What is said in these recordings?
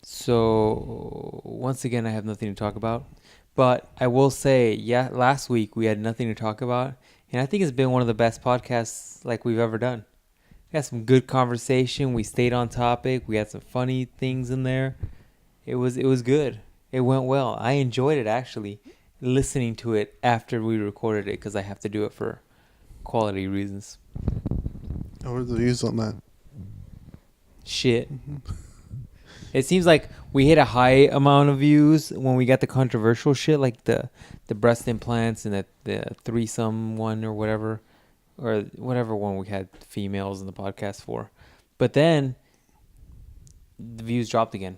So, once again, I have nothing to talk about. But I will say, yeah, last week we had nothing to talk about. And I think it's been one of the best podcasts like we've ever done. We had some good conversation. We stayed on topic. We had some funny things in there. It was good. It went well. I enjoyed it actually, listening to it after we recorded it because I have to do it for quality reasons. What were the views on that? Shit. It seems like we hit a high amount of views when we got the controversial shit, like the breast implants and the threesome one or whatever one we had females in the podcast for. But then the views dropped again.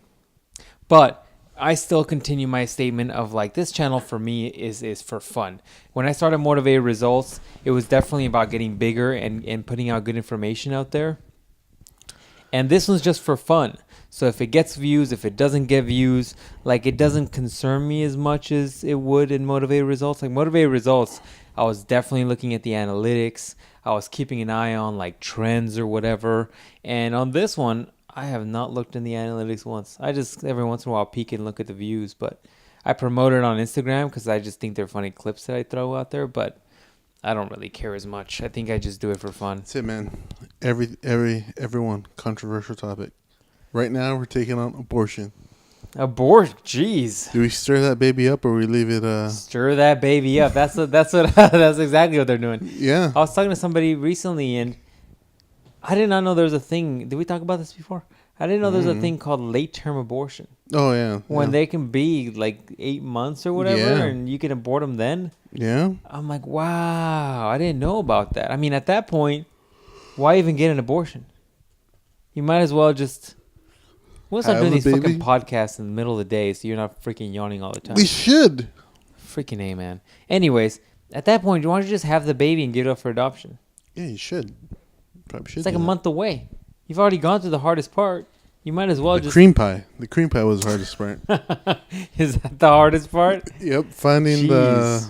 But I still continue my statement of like this channel for me is for fun. When I started Motivated Results, it was definitely about getting bigger and putting out good information out there. And this one's just for fun. So if it gets views, if it doesn't get views, like it doesn't concern me as much as it would in Motivated Results. Like Motivated Results, I was definitely looking at the analytics. I was keeping an eye on like trends or whatever. And on this one, I have not looked in the analytics once. I just every once in a while peek and look at the views. But I promote it on Instagram because I just think they're funny clips that I throw out there. But I don't really care as much. I think I just do it for fun. That's it, man. Everyone, controversial topic. Right now, we're taking on abortion. Jeez. Do we stir that baby up or we leave it? Stir that baby up. That's that's exactly what they're doing. Yeah. I was talking to somebody recently, and I did not know there was a thing. Did we talk about this before? I didn't know there's a thing called late-term abortion. Oh yeah. When they can be like 8 months or whatever, and you can abort them then. Yeah. I'm like, wow, I didn't know about that. I mean, at that point, why even get an abortion? You might as well just. We'll start doing these fucking podcasts in the middle of the day so you're not freaking yawning all the time. We should. Freaking A, man. Anyways, at that point, why don't you just have the baby and give it up for adoption? Yeah, you should. Probably should. It's like a month away. You've already gone through the hardest part. You might as well the cream pie. The cream pie was the hardest part. Is that the hardest part? Yep. Finding the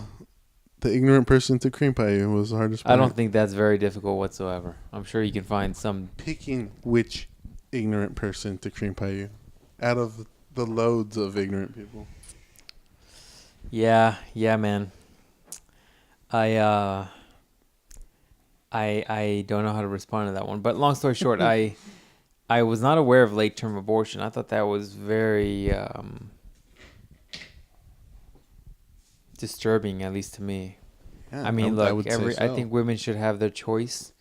ignorant person to cream pie was the hardest part. I don't think that's very difficult whatsoever. I'm sure you can find some. Picking which ignorant person to cream pie you out of the loads of ignorant people. Yeah, man. I don't know how to respond to that one. But long story short, I was not aware of late-term abortion. I thought that was very disturbing, at least to me. Yeah, I mean, look, I think women should have their choice,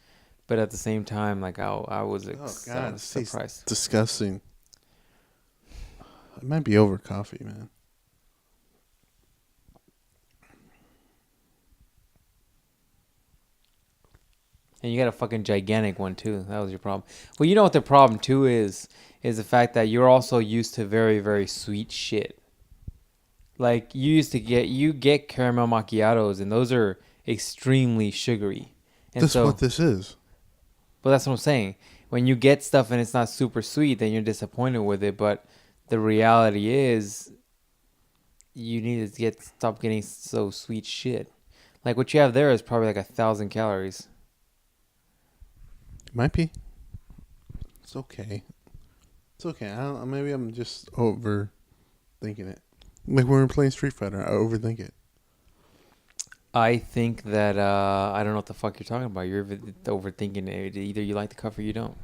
but at the same time, like I was surprised. Disgusting. It might be over coffee, man. And you got a fucking gigantic one too. That was your problem. Well, you know what the problem too is the fact that you're also used to very, very sweet shit. Like you get caramel macchiatos, and those are extremely sugary. And that's what this is. Well, that's what I'm saying. When you get stuff and it's not super sweet, then you're disappointed with it. But the reality is, you need to stop getting so sweet shit. Like what you have there is probably like 1,000 calories. Might be. It's okay. It's okay. Maybe I'm just overthinking it. Like when we're playing Street Fighter, I overthink it. I think that I don't know what the fuck you're talking about. You're overthinking it. Either you like the cup or you don't.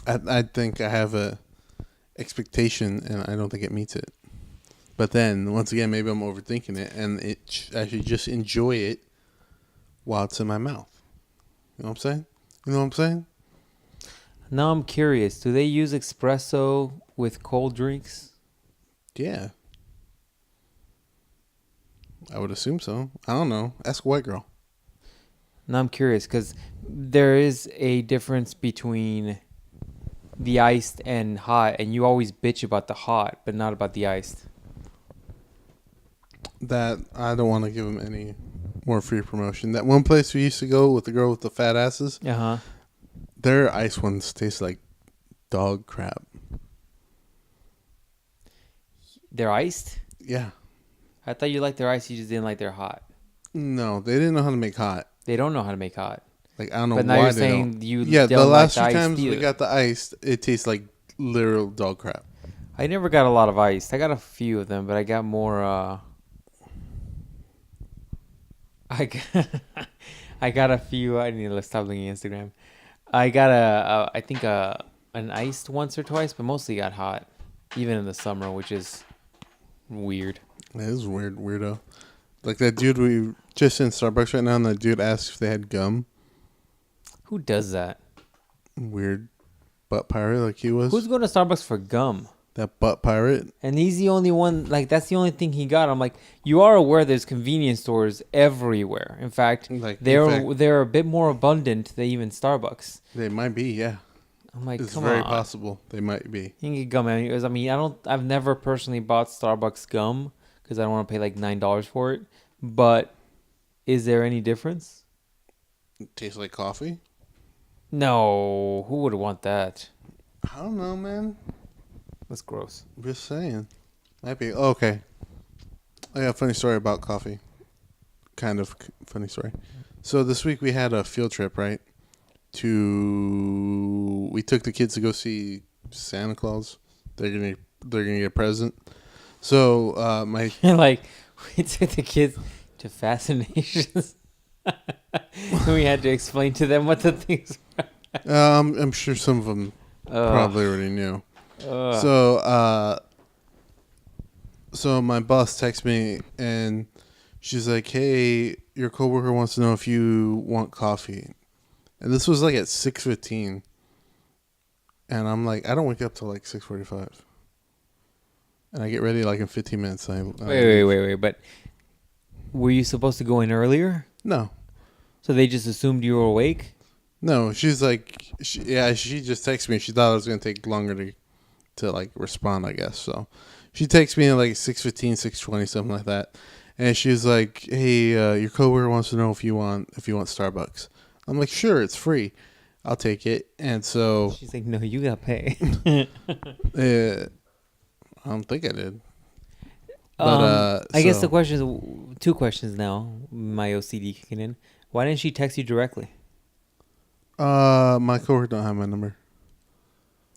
I think I have a expectation and I don't think it meets it. But then once again, maybe I'm overthinking it, and I should just enjoy it while it's in my mouth. You know what I'm saying? You know what I'm saying? Now I'm curious. Do they use espresso with cold drinks? Yeah. I would assume so. I don't know. Ask a white girl. Now I'm curious because there is a difference between the iced and hot, and you always bitch about the hot, but not about the iced. That I don't want to give them any more free promotion. That one place we used to go with the girl with the fat asses. Their ice ones taste like dog crap. They're iced? Yeah. I thought you liked their ice. You just didn't like their hot. No, they didn't know how to make hot. They don't know how to make hot. Like I don't know but why now you're they saying don't. You yeah, don't the last like few the times either. we got the ice, it tastes like literal dog crap. I never got a lot of iced. I got a few of them, but I got more. I got, I got a few. I need to stop looking at Instagram. I got I think an iced once or twice, but mostly got hot, even in the summer, which is weird. It is weird, weirdo. Like that dude we just in Starbucks right now, and that dude asked if they had gum. Who does that? Weird butt pirate like he was. Who's going to Starbucks for gum? That butt pirate. And he's the only one, like, that's the only thing he got. I'm like, you are aware there's convenience stores everywhere. In fact, they're a bit more abundant than even Starbucks. They might be, yeah. I'm like, it's come very on. possible they might be. You can get gum. I mean, I've never personally bought Starbucks gum because I don't want to pay like $9 for it. But is there any difference? It tastes like coffee? No. Who would want that? I don't know, man. That's gross. I'm just saying. Might be. Oh, okay. I got a funny story about coffee. Kind of funny story. So this week we had a field trip, right? We took the kids to go see Santa Claus. They're gonna get a present. So my like we took the kids to Fascinations. We had to explain to them what the things were. I'm sure some of them probably already knew. So my boss texts me and she's like, "Hey, your coworker wants to know if you want coffee." And this was like at 6:15. And I'm like, I don't wake up till like 6:45. And I get ready like in 15 minutes. Wait. But were you supposed to go in earlier? No. So they just assumed you were awake? No, she's like, she just texted me. She thought it was going to take longer to like respond, I guess. So she texts me at like 6:15, 6:20, something like that. And she's like, "Hey, your coworker wants to know if you want Starbucks." I'm like, "Sure, it's free. I'll take it." And so she's like, "No, you got to pay." I don't think I did. But I guess the question is two questions now. My OCD kicking in. Why didn't she text you directly? My coworker don't have my number.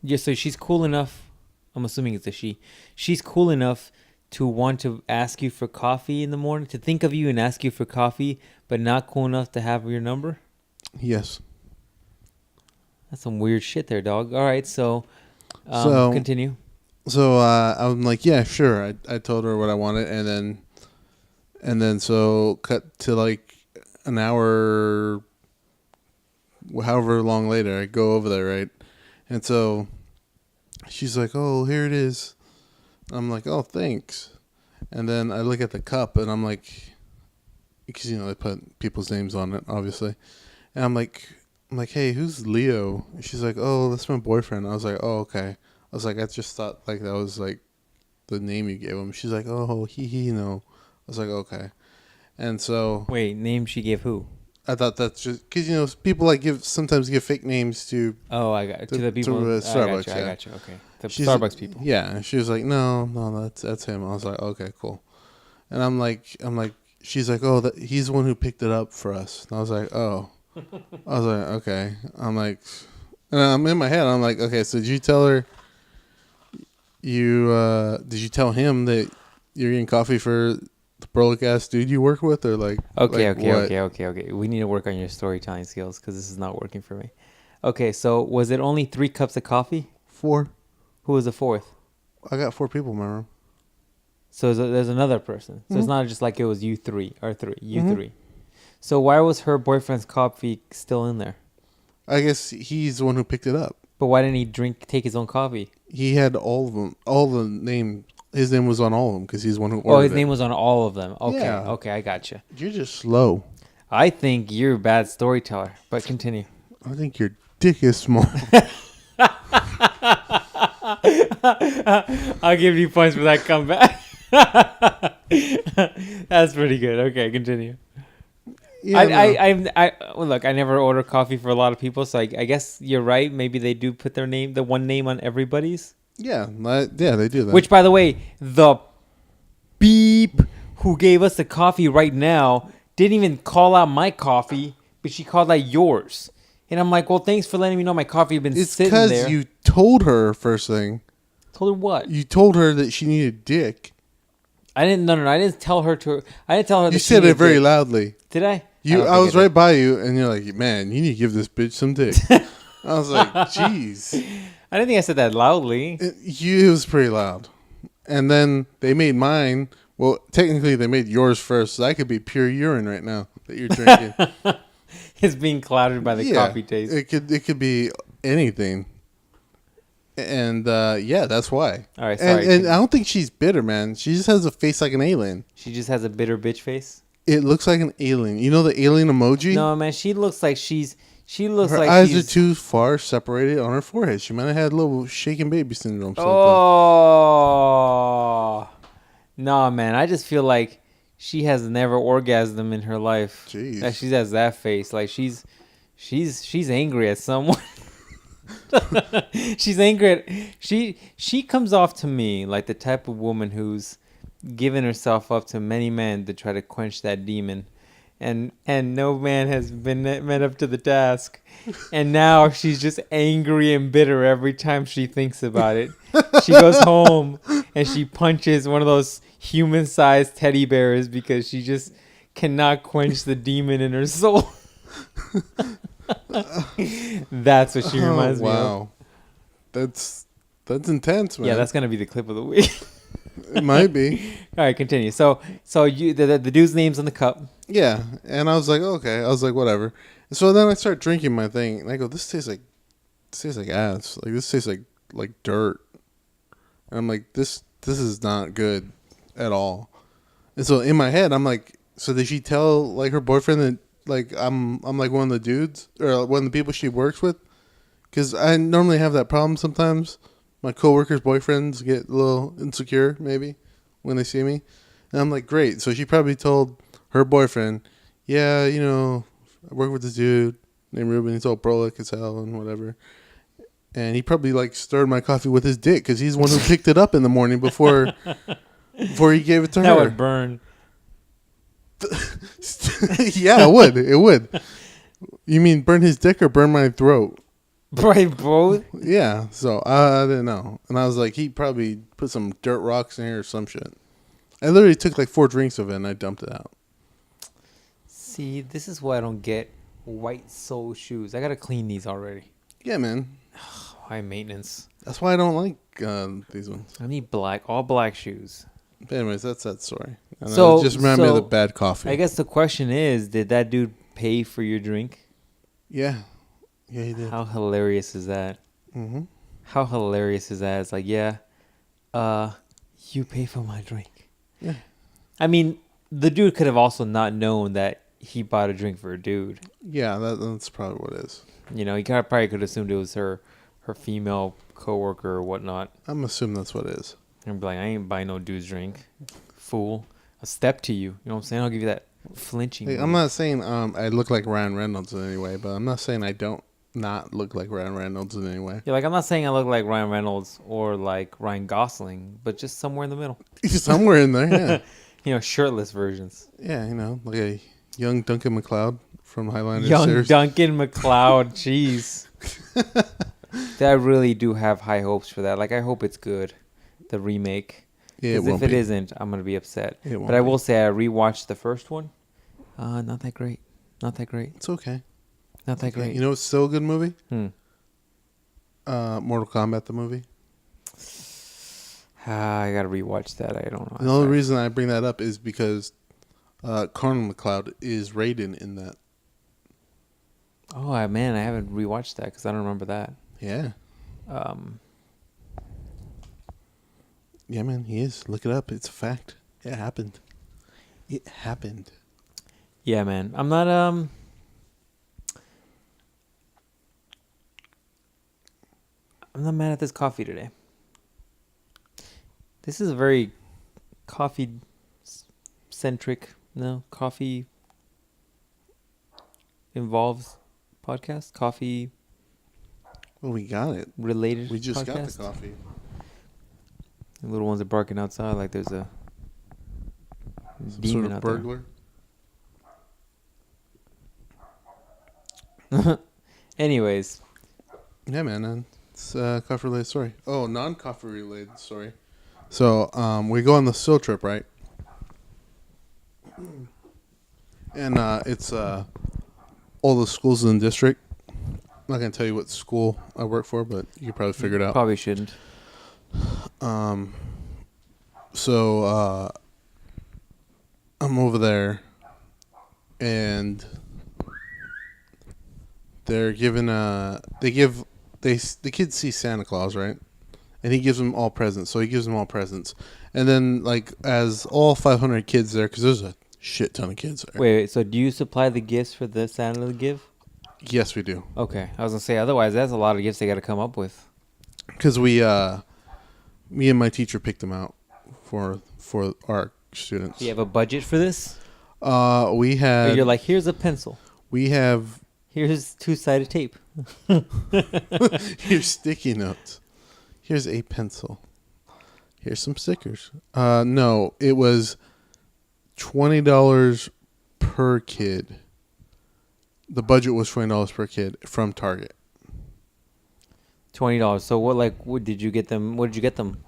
Yeah, so she's cool enough. I'm assuming it's a she. She's cool enough to want to ask you for coffee in the morning, to think of you and ask you for coffee, but not cool enough to have your number? Yes. That's some weird shit there, dog. All right, so continue. So I'm like, yeah, sure. I told her what I wanted, and then so cut to like an hour, however long later, I go over there, right? And so she's like, "Oh, here it is." I'm like, "Oh, thanks." And then I look at the cup, and I'm like, because they put people's names on it, obviously. And I'm like, "Hey, who's Leo?" And she's like, "Oh, that's my boyfriend." I was like, "Oh, okay." I was like, I just thought like that was like the name you gave him. She's like, "Oh, no." I was like, "Okay." And so wait, name she gave who? I thought that's just because people like sometimes give fake names to. Oh, I got it. To the people. To Starbucks. I got you. Okay, the Starbucks people. Yeah, and she was like, "No, that's him." I was like, "Okay, cool." And I'm like, she's like, "Oh, he's the one who picked it up for us." And I was like, "Oh," I was like, "Okay." I'm like, and I'm in my head. I'm like, "Okay, so did you tell her? Did you tell him that you're getting coffee for the Burlick ass dude you work with, or like?" Okay. We need to work on your storytelling skills because this is not working for me. Okay, so was it only 3 cups of coffee? 4. Who was the 4th? I got 4 people in my room. So there's another person. So it's not just like it was you 3. So why was her boyfriend's coffee still in there? I guess he's the one who picked it up. But why didn't he take his own coffee? He had all of them. All the name. His name was on all of them because he's the one who ordered it. Oh, his name was on all of them. Okay, yeah. Okay, I gotcha. You're just slow. I think you're a bad storyteller, but continue. I think your dick is small. I'll give you points for that comeback. That's pretty good. Okay, continue. Yeah, well, look, I never order coffee for a lot of people, so I guess you're right. Maybe they do put the one name on everybody's. Yeah, they do that. Which, by the way, the beep who gave us the coffee right now didn't even call out my coffee, but she called out yours. And I'm like, well, thanks for letting me know my coffee had been sitting there. It's because you told her first thing. Told her what? You told her that she needed dick. I didn't. No. I didn't tell her to. I didn't tell her. You that said she it very dick. loudly. Did I? I was right by you, and you're like, man, you need to give this bitch some dick. I was like, jeez. I didn't think I said that loudly. It was pretty loud. And then they made mine. Well, technically, they made yours first, so that could be pure urine right now that you're drinking. It's being clouded by the coffee taste. It could be anything. And that's why. All right, sorry. And I don't think she's bitter, man. She just has a face like an alien. She just has a bitter bitch face. It looks like an alien. You know the alien emoji? No, man. She looks like she's. She looks her like eyes she's. are too far separated on her forehead. She might have had a little shaken baby syndrome. Something. Oh. No, man. I just feel like she has never orgasmed in her life. Jeez. That she has that face. Like she's angry at someone. She's angry at she comes off to me like the type of woman who's given herself up to many men to try to quench that demon, and no man has been met up to the task, and now she's just angry and bitter every time she thinks about it. She goes home and she punches one of those human-sized teddy bears because she just cannot quench the demon in her soul. That's what she reminds me of. Wow, that's intense, man. Yeah, that's gonna be the clip of the week. It might be. All right, continue. So you the dude's name's on the cup. Yeah, and I was like, okay. I was like, whatever. And so then I start drinking my thing, and I go, this tastes like ass. Like this tastes like dirt. And I'm like, this is not good at all. And so in my head, I'm like, so did she tell like her boyfriend that like I'm like one of the dudes or one of the people she works with? Because I normally have that problem sometimes. My coworkers' boyfriends get a little insecure maybe when they see me, and I'm like, great. So she probably told her boyfriend, yeah, you know, I work with this dude named Ruben. He's all prolific as hell and whatever. And he probably like stirred my coffee with his dick because he's the one who picked it up in the morning before he gave it to her. That would burn. Yeah, it would. It would. You mean burn his dick or burn my throat? Right, both. Yeah. So I didn't know, and I was like, he probably put some dirt rocks in here or some shit. I literally took like 4 drinks of it and I dumped it out. See, this is why I don't get white sole shoes. I gotta clean these already. Yeah, man. High maintenance. That's why I don't like these ones. I need all black shoes. But anyways, that's that story. And So it just reminded me of the bad coffee. I guess the question is, did that dude pay for your drink? Yeah. Yeah, he did. How hilarious is that? Mm-hmm. How hilarious is that? It's like, yeah, you pay for my drink. Yeah. I mean, the dude could have also not known that he bought a drink for a dude. Yeah, that's probably what it is. You know, he probably could have assumed it was her female coworker or whatnot. I'm assuming that's what it is. And be like, I ain't buying no dude's drink, fool. A step to you. You know what I'm saying? I'll give you that flinching. Hey, I'm not saying I look like Ryan Reynolds in any way, but I'm not saying I don't not look like Ryan Reynolds in any way. Yeah, like I'm not saying I look like Ryan Reynolds or like Ryan Gosling, but just somewhere in the middle. Somewhere in there, yeah. You know, shirtless versions. Yeah, you know, like a young Duncan MacLeod from Highlander Young series. Duncan MacLeod, jeez. I really do have high hopes for that. Like, I hope it's good, the remake. Yeah, Because if it isn't, I'm going to be upset. But I will say I rewatched the first one. Not that great. Not that great. It's okay. Not that great. You know, it's still a good movie. Hmm. Mortal Kombat, the movie. I got to rewatch that. I don't know. The only reason I bring that up is because Colonel McLeod is Raiden in that. Oh, man, I haven't rewatched that because I don't remember that. Yeah. Yeah, man, he is. Look it up. It's a fact. It happened. It happened. Yeah, man. I'm not mad at this coffee today. This is a very coffee-centric, coffee involves podcast. Coffee. Well, we got it. Related. We just podcast. got the coffee. The little ones are barking outside like there's a demon sort of out burglar. there. Anyways. Yeah, man. It's a coffee related story. Oh, non-coffee related story. So, we go on the field trip, right? And it's all the schools in the district. I'm not gonna tell you what school I work for, but you can probably figure it out. Probably shouldn't. So I'm over there, and they're giving the kids see Santa Claus, right? And he gives them all presents. So he gives them all presents, and then like as all 500 kids there, because there's a shit ton of kids there. Wait, so do you supply the gifts for the Santa to give? Yes, we do. Okay, I was gonna say otherwise that's a lot of gifts they got to come up with. Because me and my teacher picked them out for our students. Do you have a budget for this? We Or had. you're like, here's a pencil, We have. here's two-sided tape. Here's sticky notes. Here's a pencil. Here's some stickers. No, it was $20 per kid. The budget was $20 per kid from Target. $20. So what did you get them? What did you get them?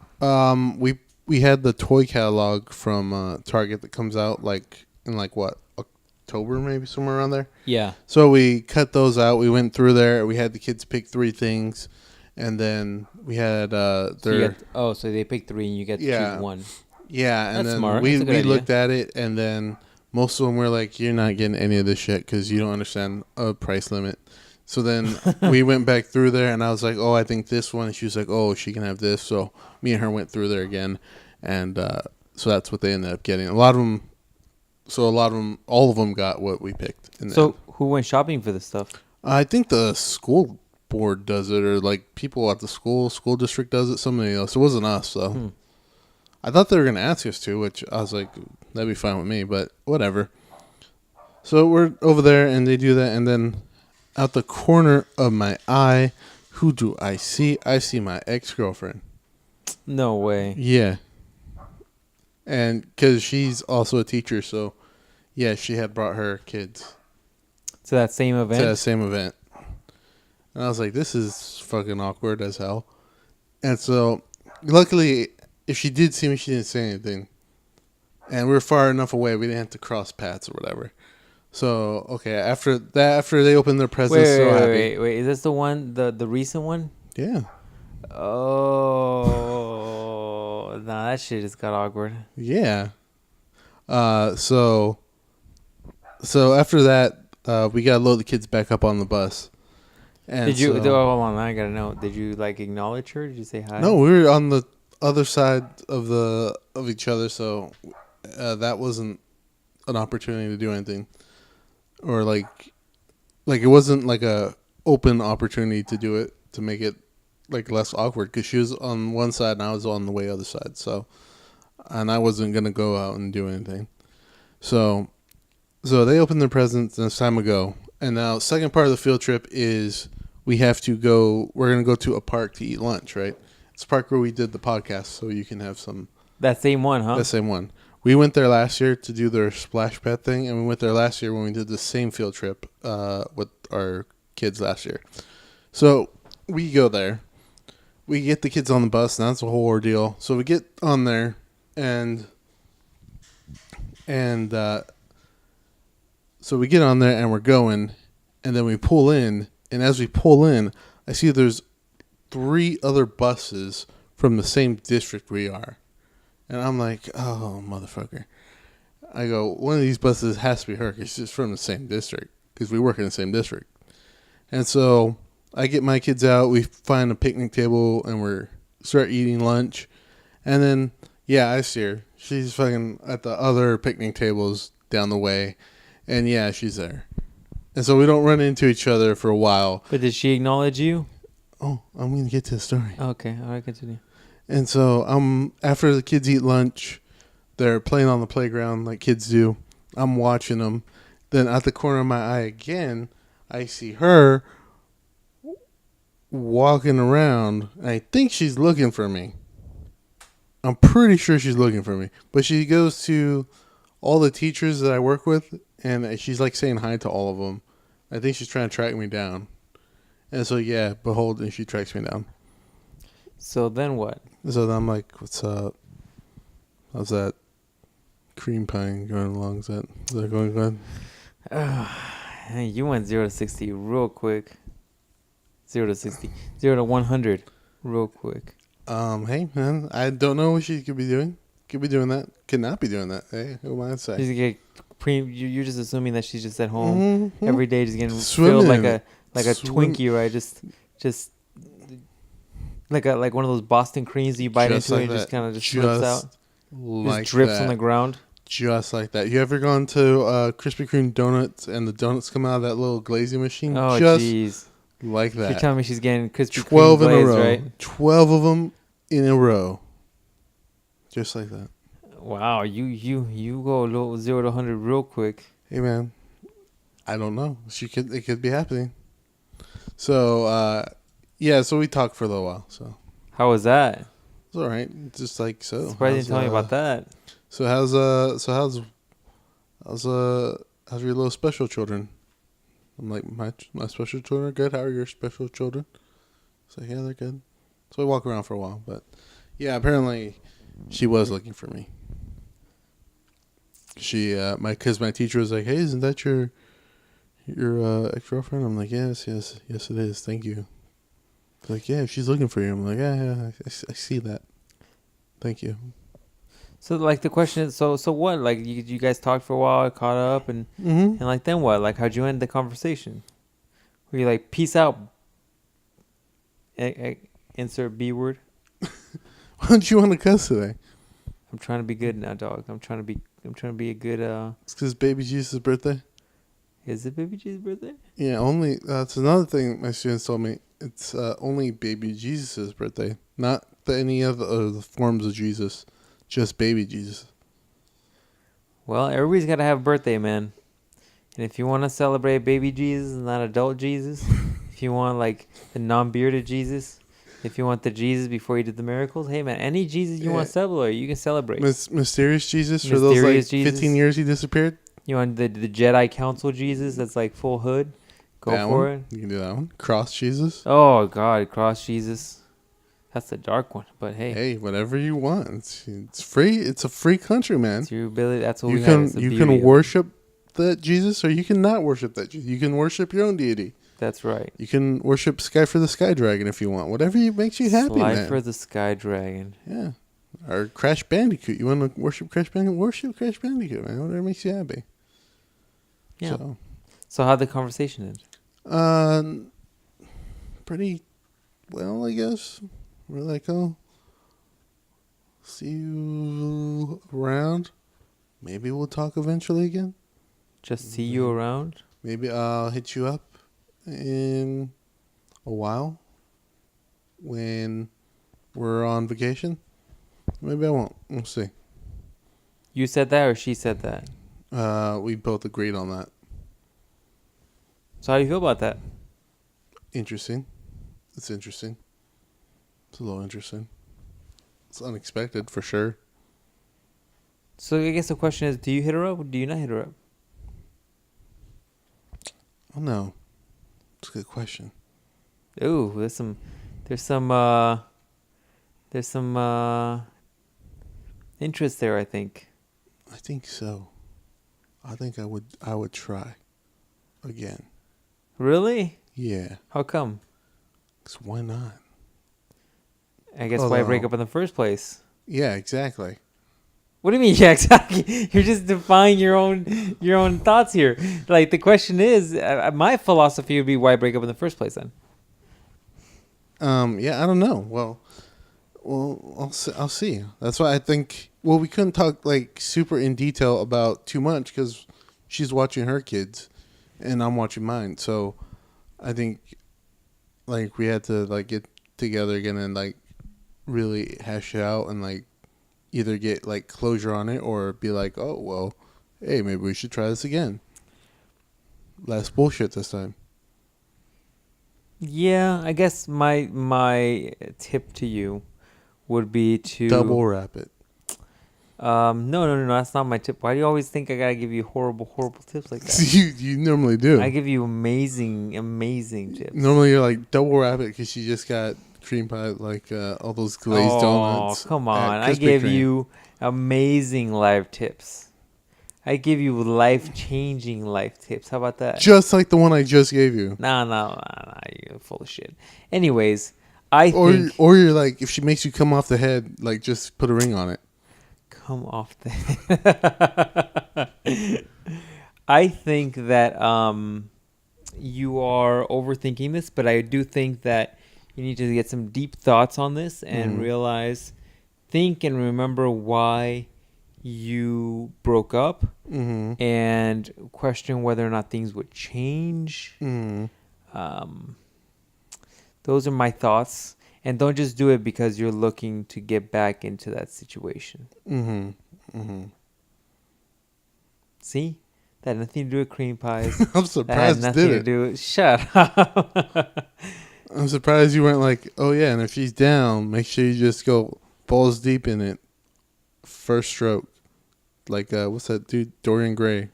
We had the toy catalog from Target that comes out like in like what, October maybe, somewhere around there. Yeah. So we cut those out. We went through there. We had the kids pick 3 things, and then we had So they pick 3 and you get to choose 1. Yeah, and That's then smart. we That's a good idea. looked at it, and then most of them were like, "You're not getting any of this shit because you don't understand a price limit." So then we went back through there, and I was like, "Oh, I think this one." And she was like, "Oh, she can have this." So me and her went through there again, and so that's what they ended up getting. All of them got what we picked. So who went shopping for this stuff? I think the school board does it, or like people at the school district does it. Somebody else. It wasn't us, so. I thought they were going to ask us to, which I was like, that'd be fine with me, but whatever. So we're over there, and they do that, and then out the corner of my eye, who do I see? I see my ex-girlfriend. No way. Yeah. And because she's also a teacher, so yeah, she had brought her kids To that same event? to that same event. And I was like, this is fucking awkward as hell. And so, luckily, if she did see me, she didn't say anything. And we were far enough away, we didn't have to cross paths or whatever. So, okay, after they opened their presents, Wait. Is this the one, the recent one? Yeah. Oh, nah, that shit just got awkward. Yeah. So after that, we got to load the kids back up on the bus. And Did you, hold on, I gotta know. Did you like acknowledge her? Did you say hi? No, we were on the other side of each other, so that wasn't an opportunity to do anything, or like it wasn't like a open opportunity to do it to make it like less awkward, because she was on one side and I was on the way other side, so, and I wasn't gonna go out and do anything, so they opened their presents and it's time to go. And now second part of the field trip is we're gonna go to a park to eat lunch, right? It's a park where we did the podcast, so you can have some. That same one, huh? That same one. We went there last year to do their splash pad thing, and we went there last year when we did the same field trip with our kids last year. So we go there. We get the kids on the bus, and that's a whole ordeal. So we get on there, and so we get on there, and we're going, and then we pull in, and as we pull in, I see there's 3 other buses from the same district we are. And I'm like, oh, motherfucker. I go, one of these buses has to be her because she's from the same district, because we work in the same district. And so I get my kids out. We find a picnic table, and we start eating lunch. And then, yeah, I see her. She's fucking at the other picnic tables down the way. And, yeah, she's there. And so we don't run into each other for a while. But did she acknowledge you? Oh, I'm going to get to the story. Okay, all right, continue. And so after the kids eat lunch, they're playing on the playground like kids do. I'm watching them. Then at the corner of my eye again, I see her walking around. And I think she's looking for me. I'm pretty sure she's looking for me. But she goes to all the teachers that I work with, and she's like saying hi to all of them. I think she's trying to track me down. And so, yeah, behold, and she tracks me down. So then what? So then I'm like, what's up? How's that cream pie going along? Is that going good? Hey, you went 0 to 60 real quick. 0 to 60. 0 to 100 real quick. Hey, man, I don't know what she could be doing. Could be doing that. Could not be doing that. Hey, who am I to say? She's get you're just assuming that she's just at home every day, just getting Swimming filled like a Swim- Twinkie, right? Just like one of those Boston creams that you bite Just into like and it just that. kind of just slips out. Like Just drips that. on the ground. Just like that. You ever gone to Krispy Kreme donuts and the donuts come out of that little glazing machine? Oh, just jeez. like that. You're telling me she's getting Krispy Kreme 12 in a glaze, row. right? 12 of them in a row. Just like that. Wow, you go a little 0 to 100 real quick. Hey, man. I don't know. It could be happening. So, yeah, so we talked for a little while. So How was that? it's all right. Just like so. Surprised you didn't tell me about that. So how's your little special children? I'm like, my special children are good. How are your special children? So yeah, they're good. So we walk around for a while, but yeah, apparently she was looking for me. Cause my teacher was like, "Hey, isn't that your ex-girlfriend?" I'm like, yes, it is. Thank you. Like, yeah, she's looking for you. I'm like, yeah, I see that. Thank you. So like the question is, so what? Like you guys talked for a while, caught up, and like then what? Like how'd you end the conversation? Were you like, peace out? Insert B word. Why don't you want to cuss today? I'm trying to be good now, dog. I'm trying to be a good. It's because baby Jesus' birthday. Is it baby Jesus' birthday? Yeah, only that's another thing my students told me. It's only baby Jesus' birthday, not any of the forms of Jesus, just baby Jesus. Well, everybody's got to have a birthday, man. And if you want to celebrate baby Jesus, not adult Jesus, if you want like the non-bearded Jesus, if you want the Jesus before he did the miracles, hey man, any Jesus you want to celebrate, you can celebrate. Mysterious Jesus for those like 15 years he disappeared. You want the Jedi Council Jesus that's like full hood? Go that for one. it. You can do that one. Cross Jesus. Oh God, cross Jesus. That's the dark one, but hey. Hey, whatever you want. It's free. It's a free country, man. It's your ability. That's what you we can. have. You can worship that Jesus, or you can not worship that Jesus. You can worship your own deity. That's right. You can worship Sky for the Sky Dragon if you want. Whatever makes you happy, man. Sky for the Sky Dragon. Yeah. Or Crash Bandicoot. You want to worship Crash Bandicoot? Worship Crash Bandicoot, man. Whatever makes you happy. Yeah. So how'd the conversation end? Pretty well, I guess. We're like, oh, see you around. Maybe we'll talk eventually again. Just see you around? Maybe I'll hit you up in a while when we're on vacation. Maybe I won't. We'll see. You said that or she said that? We both agreed on that. So how do you feel about that? Interesting. It's interesting. It's a little interesting. It's unexpected for sure. So I guess the question is, do you hit her up or do you not hit her up? Oh no. It's a good question. Ooh, there's some interest there, I think. I think so. I think I would try again. Really? Yeah. How come? 'Cause why not? I guess why break up in the first place? Yeah, exactly. What do you mean? Yeah, exactly. You're just defying your own thoughts here. Like the question is, my philosophy would be why break up in the first place then? Yeah, I don't know. Well, I'll see. That's why I think. Well, we couldn't talk like super in detail about too much because she's watching her kids, and I'm watching mine. So, I think like we had to like get together again and like really hash it out and like either get like closure on it or be like, oh well, hey, maybe we should try this again. Less bullshit this time. Yeah, I guess my tip to you would be to Double wrap it. No, that's not my tip. Why do you always think I gotta give you horrible tips like that? you normally do. I give you amazing tips. Normally you're like double wrap it because you just got cream pie, like all those glazed Oh, donuts. come at on. I Krispy gave Kreme. you amazing life tips. I give you life-changing life tips. How about that? Just like the one I just gave you. Nah. You're full of shit. Anyways, I Or think... you're like, if she makes you come off the head, like just put a ring on it. Come off the... I think that you are overthinking this, but I do think that you need to get some deep thoughts on this and think and remember why you broke up and question whether or not things would change. Those are my thoughts. And don't just do it because you're looking to get back into that situation. See? That had nothing to do with cream pies. I'm surprised you did it. Shut up. I'm surprised you weren't like, oh yeah, and if she's down, make sure you just go balls deep in it. First stroke. Like, what's that dude? Dorian Gray.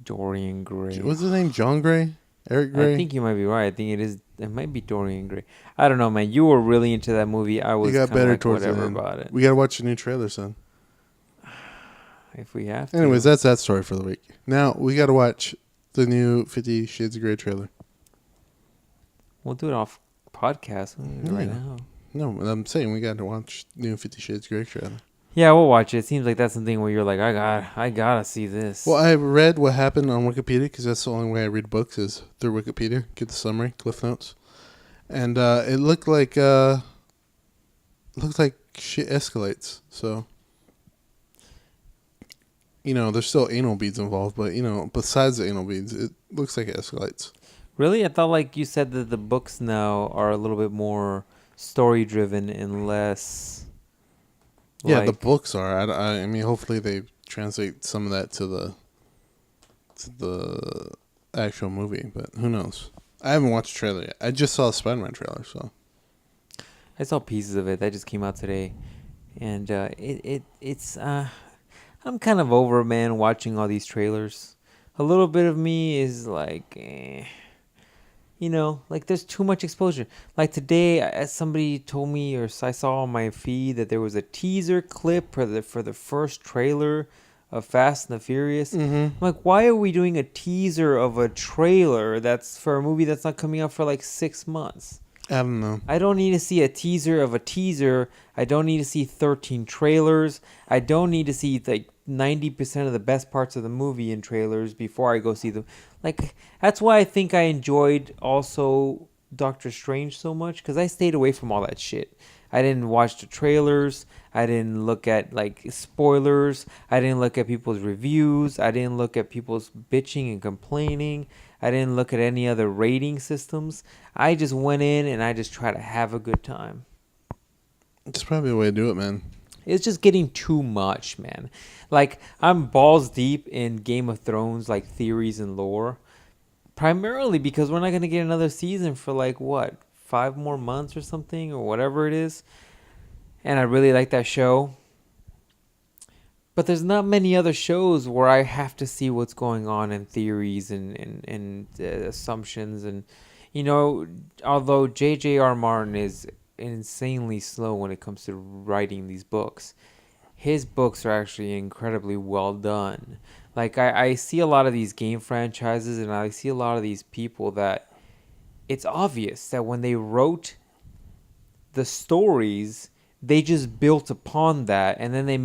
Dorian Gray. What's his name? John Gray? Eric Gray? I think you might be right. I think it might be Dorian Gray. I don't know, man. You were really into that movie. I was kind of like whatever about it. We got to watch the new trailer, son. If we have to. Anyways, that's that story for the week. Now, we got to watch the new 50 Shades of Grey trailer. We'll do it off podcast right now. No, I'm saying we got to watch new 50 Shades of Grey trailer. Yeah, we'll watch it. It seems like that's something where you're like, I gotta see this. Well, I read what happened on Wikipedia because that's the only way I read books is through Wikipedia. Get the summary, Cliff Notes, and it looked like shit escalates. So, there's still anal beads involved, but besides the anal beads, it looks like it escalates. Really, I thought like you said that the books now are a little bit more story driven and less. Yeah, the books are. I mean, hopefully they translate some of that to the actual movie, but who knows? I haven't watched the trailer yet. I just saw the Spider-Man trailer, so. I saw pieces of it. That just came out today, and it's I'm kind of over, man, watching all these trailers. A little bit of me is like, like there's too much exposure. Like today, somebody told me, or I saw on my feed that there was a teaser clip for the first trailer of Fast and the Furious. I'm like, why are we doing a teaser of a trailer that's for a movie that's not coming out for like 6 months? I don't know. I don't need to see a teaser of a teaser. I don't need to see 13 trailers. I don't need to see like 90% of the best parts of the movie in trailers before I go see them. Like, that's why I think I enjoyed also Doctor Strange so much, because I stayed away from all that shit. I didn't watch the trailers. I didn't look at like spoilers. I didn't look at people's reviews. I didn't look at people's bitching and complaining. I didn't look at any other rating systems. I just went in and I just tried to have a good time. It's probably the way to do it, man. It's just getting too much, man. Like, I'm balls deep in Game of Thrones, like, theories and lore. Primarily because we're not going to get another season for, like, what, 5 more months or something, or whatever it is. And I really like that show. But there's not many other shows where I have to see what's going on in theories and assumptions. And, although J.J.R. Martin is insanely slow when it comes to writing these books, his books are actually incredibly well done. Like, I see a lot of these game franchises and I see a lot of these people that it's obvious that when they wrote the stories, they just built upon that, and then they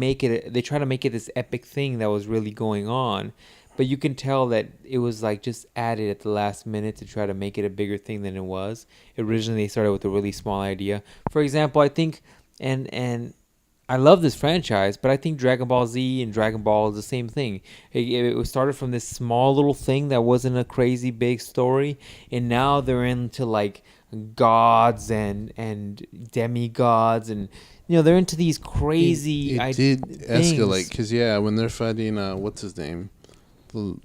try to make it this epic thing that was really going on. But you can tell that it was like just added at the last minute to try to make it a bigger thing than it was. Originally, they started with a really small idea. For example, I think, and I love this franchise, but I think Dragon Ball Z and Dragon Ball is the same thing. It started from this small little thing that wasn't a crazy big story, and now they're into like gods and demigods, and they're into these crazy it did escalate because when they're fighting what's his name, the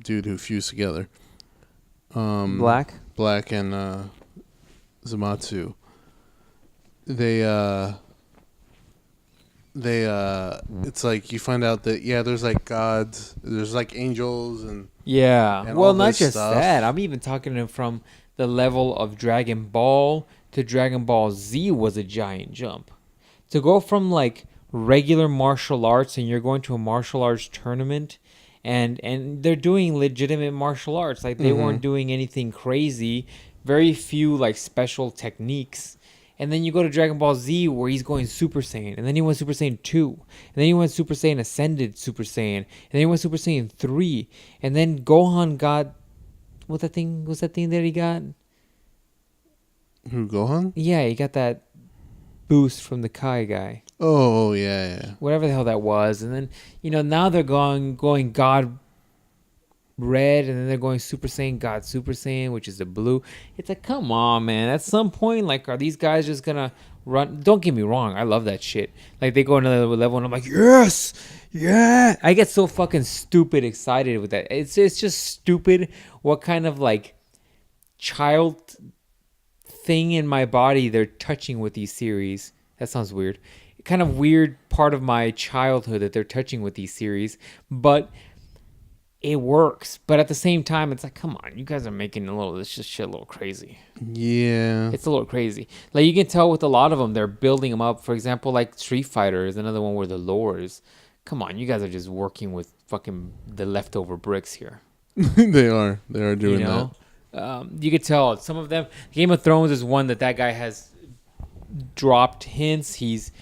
dude who fused together, Black and Zamasu, it's like you find out that there's like gods, there's like angels and well, not just stuff. that. I'm even talking from the level of Dragon Ball to Dragon Ball Z was a giant jump. To go from like regular martial arts and you're going to a martial arts tournament and they're doing legitimate martial arts. Like they weren't doing anything crazy, very few like special techniques. And then you go to Dragon Ball Z where he's going Super Saiyan, and then he went Super Saiyan 2, and then he went Super Saiyan Ascended Super Saiyan, and then he went Super Saiyan 3, and then Gohan got what's that thing that he got? Who, Gohan? Yeah, he got that boost from the Kai guy. Oh, yeah. Whatever the hell that was. And then, now they're going God Red, and then they're going Super Saiyan God Super Saiyan, which is the blue. It's like, come on, man. At some point, like, are these guys just gonna run? Don't get me wrong. I love that shit. Like, they go another level, and I'm like, yes! Yeah! I get so fucking stupid excited with that. It's just stupid what kind of, like, child thing in my body they're touching with these series. That sounds weird. Kind of weird part of my childhood that they're touching with these series, but it works. But at the same time, it's like, come on, you guys are making this just shit a little crazy. Yeah, it's a little crazy. Like, you can tell with a lot of them, they're building them up. For example, like Street Fighter is another one where the lore is, come on, you guys are just working with fucking the leftover bricks here. they are doing that. You could tell some of them. Game of Thrones is one that guy has dropped hints. He's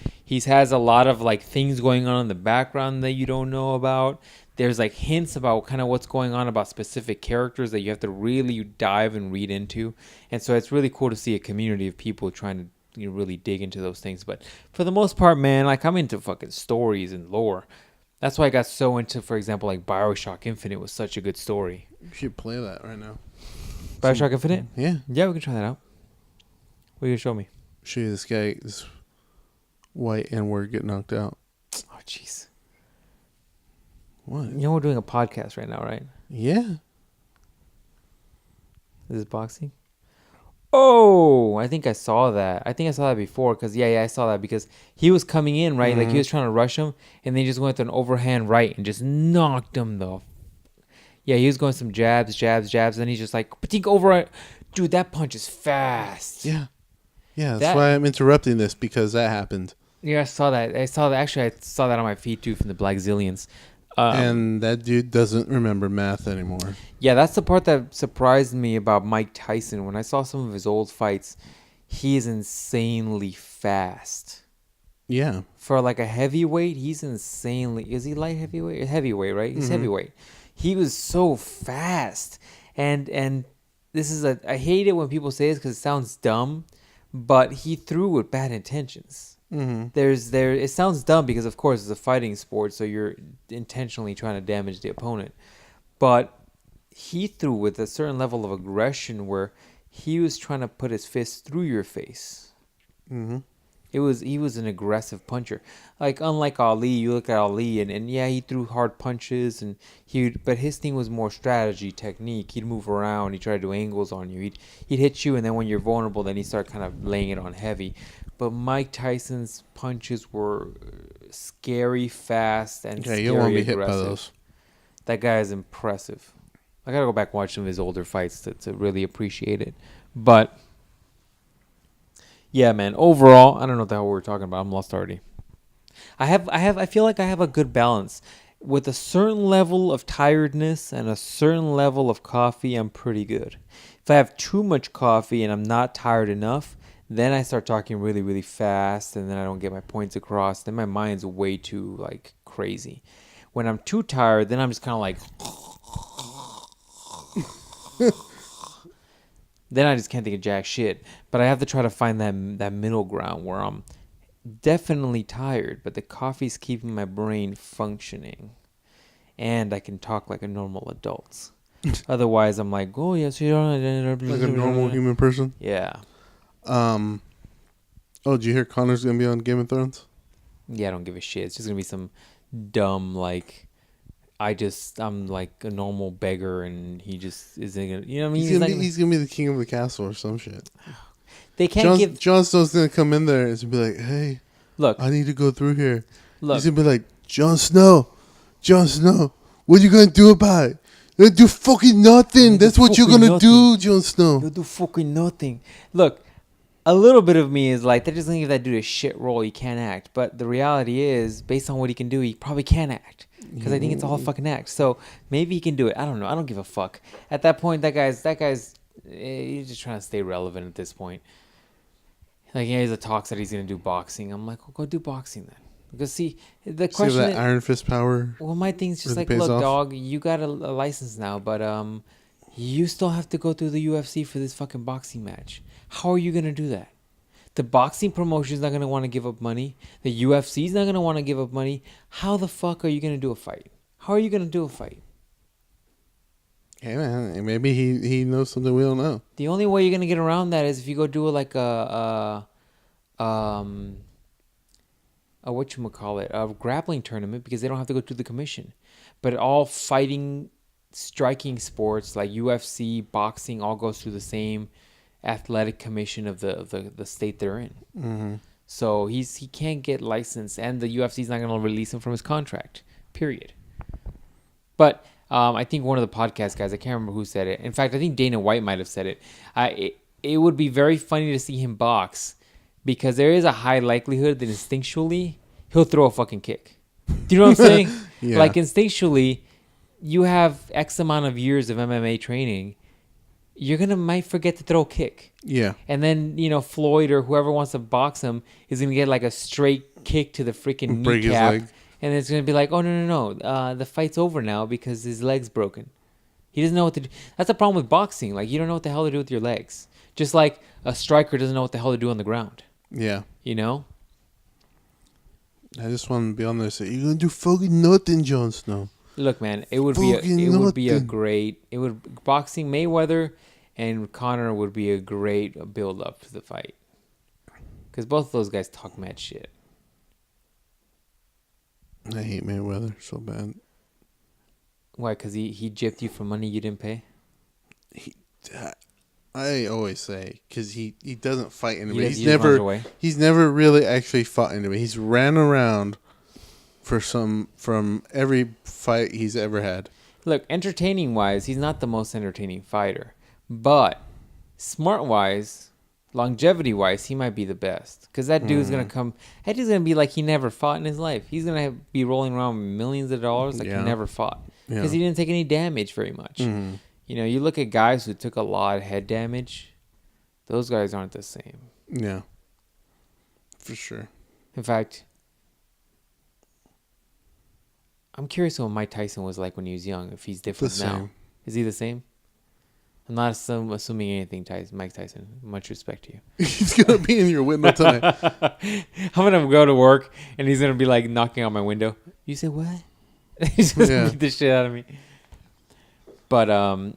has a lot of like things going on in the background that you don't know about. There's like hints about kind of what's going on about specific characters that you have to really dive and read into. And so it's really cool to see a community of people trying to really dig into those things. But for the most part, man, like, I'm into fucking stories and lore. That's why I got so into, for example, like BioShock Infinite was such a good story. You should play that right now. BioShock Infinite? Yeah. Yeah, we can try that out. What are you going to show me? Show you this white N-word get knocked out. Oh, jeez. What? We're doing a podcast right now, right? Yeah. This is boxing? Oh, I think I saw that. I think I saw that before because, I saw that because he was coming in, right? Like, he was trying to rush him, and then he just went to an overhand right and just knocked him the... Yeah, he was going some jabs, and then he's just like, patink over... Dude, that punch is fast. Yeah. Yeah, that's why I'm interrupting this, because that happened. Yeah, I saw that. Actually, I saw that on my feed, too, from the Black Zillions. And that dude doesn't remember math anymore. Yeah, that's the part that surprised me about Mike Tyson. When I saw some of his old fights, he is insanely fast. Yeah. For like a heavyweight, he's insanely... Is he light heavyweight? Heavyweight, right? He's heavyweight. He was so fast. And this is I hate it when people say this because it sounds dumb, but he threw with bad intentions. It sounds dumb because, of course, it's a fighting sport, so you're intentionally trying to damage the opponent. But he threw with a certain level of aggression where he was trying to put his fist through your face. He was an aggressive puncher. Like, unlike Ali, you look at Ali and he threw hard punches but his thing was more strategy, technique. He'd move around, he'd try to do angles on you. He'd hit you, and then when you're vulnerable, then he'd start kind of laying it on heavy. But Mike Tyson's punches were scary, fast, and scary, you don't want to be hit aggressive. by those. That guy is impressive. I gotta go back and watch some of his older fights to really appreciate it. But yeah, man. Overall, I don't know what the hell we're talking about. I'm lost already. I feel like I have a good balance. With a certain level of tiredness and a certain level of coffee, I'm pretty good. If I have too much coffee and I'm not tired enough, then I start talking really, really fast, and then I don't get my points across. Then my mind's way too, like, crazy. When I'm too tired, then I'm just kind of like... Then I just can't think of jack shit. But I have to try to find that middle ground where I'm definitely tired, but the coffee's keeping my brain functioning. And I can talk like a normal adult. Otherwise, I'm like, oh, yes, you don't... Like a normal human person? Yeah. Oh, did you hear Connor's going to be on Game of Thrones? Yeah, I don't give a shit. It's just going to be some dumb, like, I'm like a normal beggar and he just isn't going to, you know what I mean? He's going to be the king of the castle or some shit. They can't Jon Snow's going to come in there and be like, hey, look, I need to go through here. Look. He's going to be like, Jon Snow, what are you going to do about it? You're going to do fucking nothing. That's what you're going to do, Jon Snow. You'll do fucking nothing. Look, a little bit of me is like, that doesn't give that dude a shit role. He can't act. But the reality is, based on what he can do, he probably can act. Because I think it's all a fucking act. So maybe he can do it. I don't know. I don't give a fuck. At that point, that guy's he's just trying to stay relevant at this point. Like, yeah, he's a talks that he's going to do boxing. I'm like, well, go do boxing then. Because see, the question that is, Iron Fist power. well, my thing's just really like, pays look, off. dog, you got a license now, but you still have to go through the UFC for this fucking boxing match. How are you going to do that? The boxing promotion's not going to want to give up money. The UFC's not going to want to give up money. How the fuck are you going to do a fight? How are you going to do a fight? Hey man, maybe he knows something we don't know. The only way you're going to get around that is if you go do like a whatchamacallit, a grappling tournament, because they don't have to go through the commission. But all fighting, striking sports like UFC, boxing, all goes through the same athletic commission of the state they're in. Mm-hmm. So he can't get licensed, and the UFC's not going to release him from his contract, period. But I think one of the podcast guys, I can't remember who said it. In fact, I think Dana White might have said it. It would be very funny to see him box, because there is a high likelihood that instinctually he'll throw a fucking kick. Do you know what I'm saying? Yeah. Like, instinctually, you have X amount of years of MMA training. You're might forget to throw a kick. Yeah. And then, Floyd or whoever wants to box him is going to get like a straight kick to the freaking Break his kneecap. leg. And it's going to be like, oh, no. The fight's over now because his leg's broken. He doesn't know what to do. That's the problem with boxing. Like, you don't know what the hell to do with your legs. Just like a striker doesn't know what the hell to do on the ground. Yeah. You know? I just want to be on there and say, you're going to do fucking nothing, Jon Snow. Look, man, boxing Mayweather and Conor would be a great build up to the fight. Because both of those guys talk mad shit. I hate Mayweather so bad. Why? Because he gypped you for money you didn't pay? I always say, because he doesn't fight anybody. He just runs away. He's never really actually fought anybody. He's ran around from every fight he's ever had. Look, entertaining wise, he's not the most entertaining fighter, but smart wise, longevity wise, he might be the best. Because that dude's gonna come. That dude's gonna be like he never fought in his life. He's gonna be rolling around with millions of dollars like he never fought because he didn't take any damage very much. Mm-hmm. You look at guys who took a lot of head damage. Those guys aren't the same. Yeah, for sure. In fact, I'm curious what Mike Tyson was like when he was young. If he's different now, is he the same? I'm not assuming anything, Mike Tyson. Much respect to you. He's gonna be in your window tonight. I'm gonna go to work and he's gonna be like knocking on my window. You say what? He's gonna beat the shit out of me. But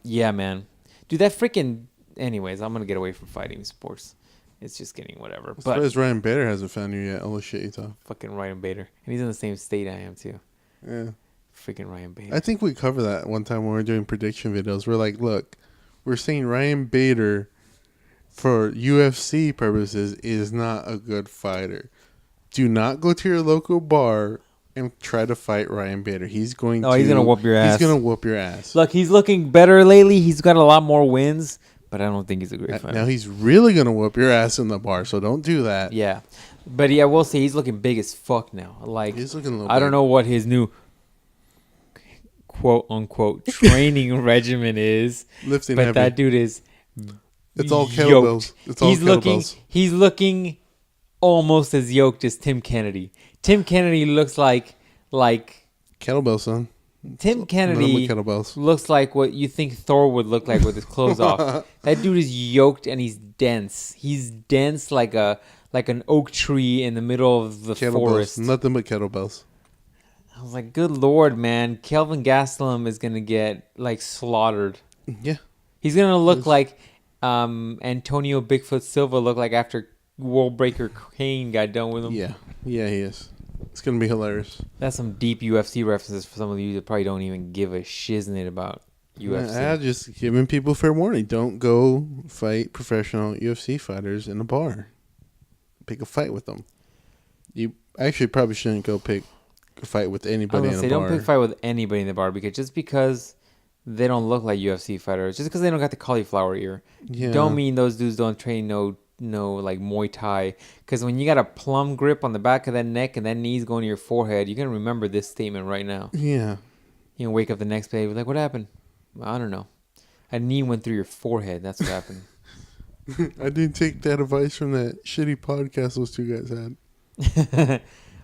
yeah, man, dude, that freaking. Anyways, I'm gonna get away from fighting sports. It's just getting whatever. As far as Ryan Bader hasn't found you yet, all the shit you talk. Fucking Ryan Bader, and he's in the same state I am too. Yeah. Freaking Ryan Bader. I think we covered that one time when we were doing prediction videos. We're like, look, we're saying Ryan Bader, for UFC purposes, is not a good fighter. Do not go to your local bar and try to fight Ryan Bader. He's going to whoop your ass. He's going to whoop your ass. Look, he's looking better lately. He's got a lot more wins, but I don't think he's a great fighter. Now he's really going to whoop your ass in the bar, so don't do that. Yeah. But yeah, I will say he's looking big as fuck now. Like, he's looking a little I don't know what his new quote unquote training regimen is. Lifting but heavy. That dude is It's all kettlebells. It's all kettlebells. He's looking almost as yoked as Tim Kennedy. Tim Kennedy looks like kettlebell, son. Tim Kennedy looks like what you think Thor would look like with his clothes off. That dude is yoked and he's dense. He's dense like an oak tree in the middle of the forest. Nothing but kettlebells. I was like, good Lord, man. Kelvin Gastelum is going to get like slaughtered. Yeah. He's going to look like Antonio Bigfoot Silva looked like after World Breaker Kane got done with him. Yeah. Yeah, he is. It's going to be hilarious. That's some deep UFC references for some of you that probably don't even give a shiznit about UFC. I'm just giving people fair warning. Don't go fight professional UFC fighters in a bar. Pick a fight with them. You actually probably shouldn't go pick a fight with anybody in a bar. Don't pick a fight with anybody in the bar because they don't look like UFC fighters, just because they don't got the cauliflower ear, don't mean those dudes don't train no know, like Muay Thai. Because when you got a plumb grip on the back of that neck and that knee's going to your forehead, you're going to remember this statement right now. Yeah. You know, wake up the next day, like, what happened? I don't know. A knee went through your forehead. That's what happened. I didn't take that advice from that shitty podcast those two guys had.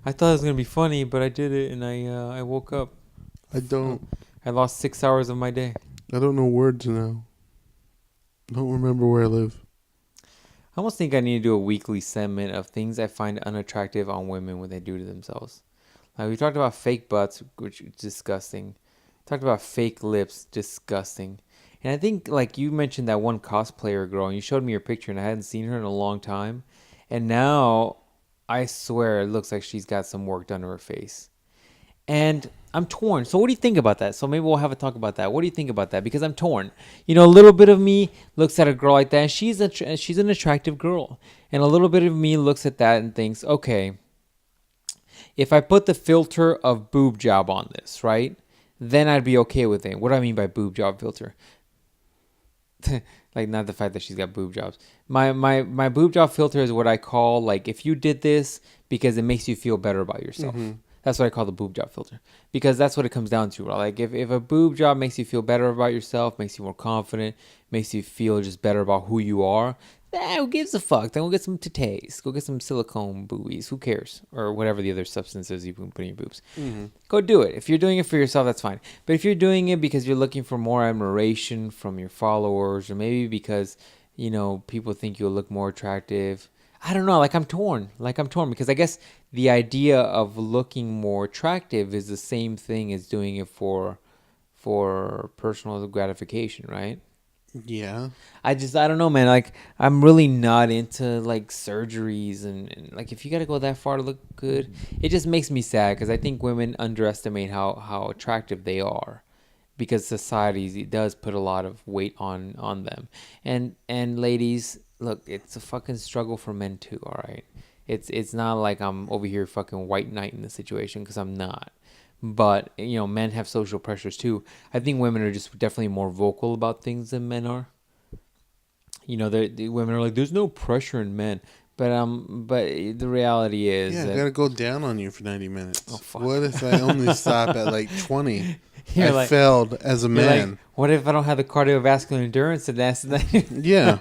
I thought it was going to be funny, but I did it and I woke up. I don't. I lost 6 hours of my day. I don't know words now. I don't remember where I live. I almost think I need to do a weekly segment of things I find unattractive on women when they do to themselves. Like we talked about fake butts, which is disgusting. Talked about fake lips, disgusting. And I think like you mentioned that one cosplayer girl, and you showed me your picture, and I hadn't seen her in a long time. And now I swear it looks like she's got some work done to her face. And I'm torn. So what do you think about that? So maybe we'll have a talk about that. What do you think about that? Because I'm torn. You know, a little bit of me looks at a girl like that, and she's an attractive girl. And a little bit of me looks at that and thinks, okay, if I put the filter of boob job on this, right, then I'd be okay with it. What do I mean by boob job filter? Like, not the fact that she's got boob jobs. My boob job filter is what I call, like, if you did this because it makes you feel better about yourself. Mm-hmm. That's what I call the boob job filter. Because that's what it comes down to, right? Like, if a boob job makes you feel better about yourself, makes you more confident, makes you feel just better about who you are, who gives a fuck? Then go get some titties. Go get some silicone boobies. Who cares? Or whatever the other substances you can put in your boobs. Mm-hmm. Go do it. If you're doing it for yourself, that's fine. But if you're doing it because you're looking for more admiration from your followers, or maybe because, you know, people think you'll look more attractive, I don't know. I'm torn because I guess the idea of looking more attractive is the same thing as doing it for personal gratification, right? Yeah. I don't know, man. Like, I'm really not into like surgeries and like if you got to go that far to look good, it just makes me sad because I think women underestimate how attractive they are because society does put a lot of weight on them. And ladies, look, it's a fucking struggle for men too, all right? It's not like I'm over here fucking white knighting the situation because I'm not. But, you know, men have social pressures too. I think women are just definitely more vocal about things than men are. You know, the women are like, there's no pressure in men. But the reality is... Yeah, I gotta go down on you for 90 minutes. Oh, fuck. What if I only stop at like 20? I failed as a man. Like, what if I don't have the cardiovascular endurance? And that's yeah.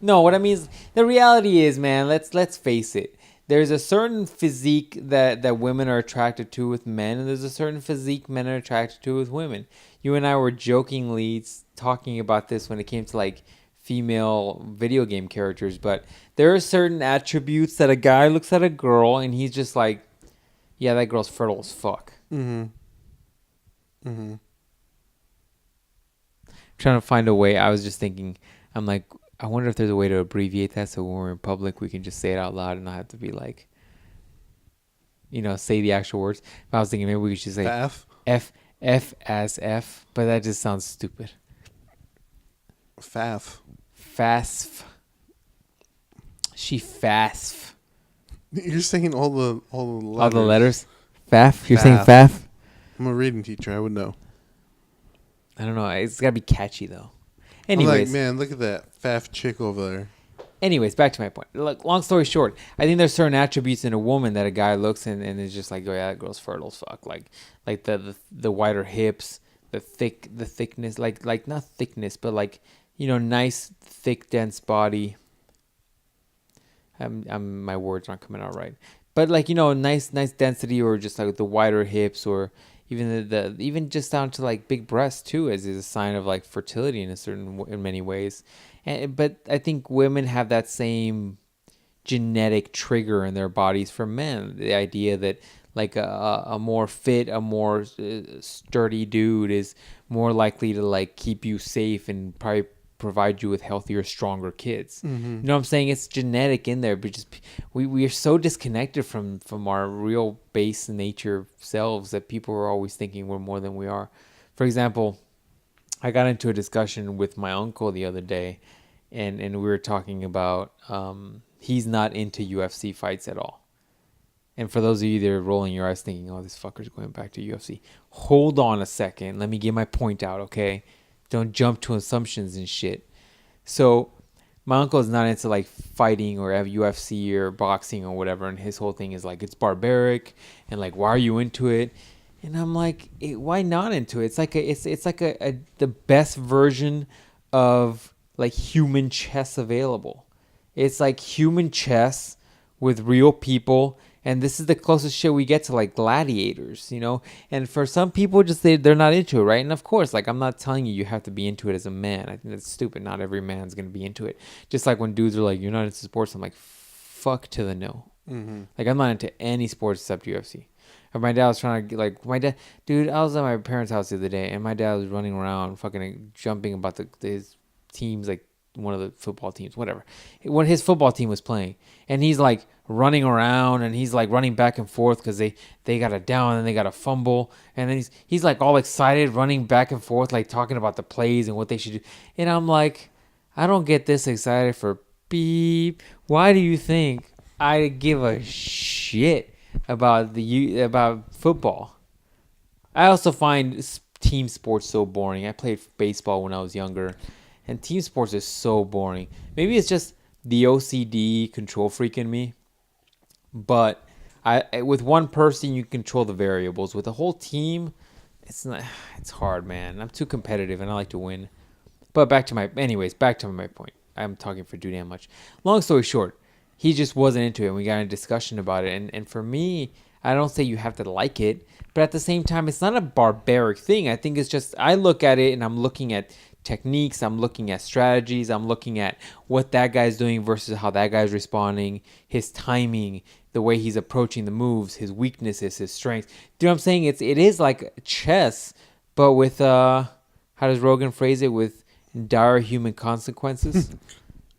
No, what I mean is, the reality is, man, let's face it. There's a certain physique that women are attracted to with men, and there's a certain physique men are attracted to with women. You and I were jokingly talking about this when it came to like female video game characters, but there are certain attributes that a guy looks at a girl and he's just like, yeah, that girl's fertile as fuck. Mm-hmm. Mm-hmm. Trying to find a way. I was just thinking, I'm like, I wonder if there's a way to abbreviate that so when we're in public we can just say it out loud and not have to be like, you know, say the actual words. But I was thinking maybe we should say F as F, but that just sounds stupid. Faf. Fasf. She fasf. You're saying all the letters. All the letters? Faf? You're saying faf? I'm a reading teacher. I would know. I don't know. It's got to be catchy though. Anyways, I'm like, man, look at that faf chick over there. Anyways, back to my point. Look, long story short, I think there's certain attributes in a woman that a guy looks and is just like, oh yeah, that girl's fertile as fuck. Like the wider hips, the thickness, like not thickness, but like, you know, nice, thick, dense body. My words aren't coming out right. But like, you know, nice density, or just like the wider hips, or even even just down to like big breasts too, as is a sign of like fertility in many ways. But I think women have that same genetic trigger in their bodies for men. The idea that like a more fit, a more sturdy dude is more likely to like keep you safe and probably provide you with healthier, stronger kids. Mm-hmm. You know what I'm saying? It's genetic in there, but just we are so disconnected from our real base nature selves that people are always thinking we're more than we are. For example, I got into a discussion with my uncle the other day, and we were talking about he's not into UFC fights at all. And for those of you that are rolling your eyes thinking, oh, this fucker's going back to UFC, hold on a second. Let me get my point out, okay? Don't jump to assumptions and shit. So My uncle is not into like fighting or have UFC or boxing or whatever, and his whole thing is like it's barbaric and like why are you into it? And I'm like, why not into it? It's like it's like the best version of like human chess available. It's like human chess with real people, and this is the closest shit we get to like gladiators, you know. And for some people, just they're not into it, right? And of course, like I'm not telling you have to be into it as a man. I think that's stupid. Not every man's gonna be into it. Just like when dudes are like, "You're not into sports," I'm like, "Fuck to the no." Mm-hmm. Like I'm not into any sports except UFC. And my dad was trying to like my dad, dude. I was at my parents' house the other day, and my dad was running around, fucking jumping about his teams, like one of the football teams, whatever. When his football team was playing, and he's like running around, and he's like running back and forth because they got a down and they got a fumble, and then he's like all excited, running back and forth, like talking about the plays and what they should do. And I'm like, I don't get this excited for beep. Why do you think I give a shit about football? I also find team sports so boring. I played baseball when I was younger, and team sports is so boring. Maybe it's just the OCD control freak in me, but with one person you control the variables. With a whole team, it's not. It's hard, man. I'm too competitive, and I like to win. But back to my point. I'm talking for too damn much. Long story short, he just wasn't into it, and we got in a discussion about it. And for me, I don't say you have to like it, but at the same time, it's not a barbaric thing. I think it's just, I look at it and I'm looking at techniques, I'm looking at strategies, I'm looking at what that guy's doing versus how that guy's responding, his timing, the way he's approaching the moves, his weaknesses, his strengths. Do you know what I'm saying? It is like chess, but with, how does Rogan phrase it? With dire human consequences.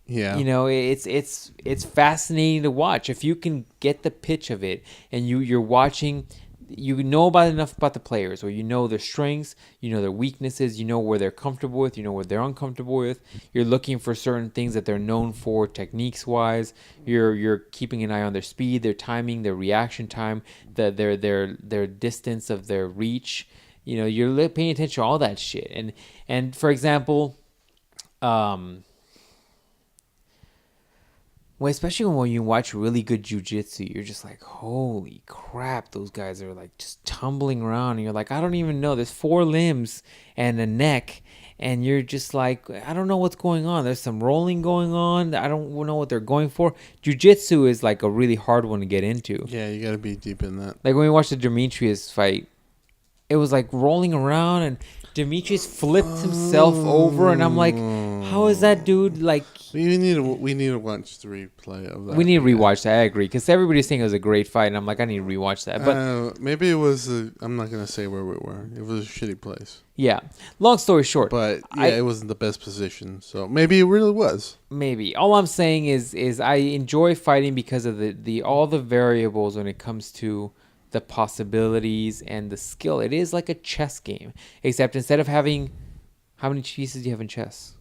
Yeah. You know, it's fascinating to watch if you can get the pitch of it, and you're watching, you know about enough about the players, or you know their strengths, you know their weaknesses, you know where they're comfortable with, you know where they're uncomfortable with. You're looking for certain things that they're known for techniques wise. You're keeping an eye on their speed, their timing, their reaction time, their distance of their reach. You know, you're paying attention to all that shit. And for example, well, especially when you watch really good jujitsu, you're just like, holy crap, those guys are like just tumbling around. And you're like, I don't even know. There's 4 limbs and a neck. And you're just like, I don't know what's going on. There's some rolling going on. I don't know what they're going for. Jiu-jitsu is like a really hard one to get into. Yeah, you got to be deep in that. Like when we watched the Demetrius fight, it was like rolling around and Demetrius flipped himself over. And I'm like, how is that dude like... We need to watch the replay of that. We need to rewatch that. I agree, because everybody's saying it was a great fight, and I'm like, I need to rewatch that. But maybe it was. I'm not gonna say where we were. It was a shitty place. Yeah. Long story short, but yeah, it wasn't the best position. So maybe it really was. Maybe. All I'm saying is I enjoy fighting because of the all the variables when it comes to the possibilities and the skill. It is like a chess game, except instead of having, how many pieces do you have in chess?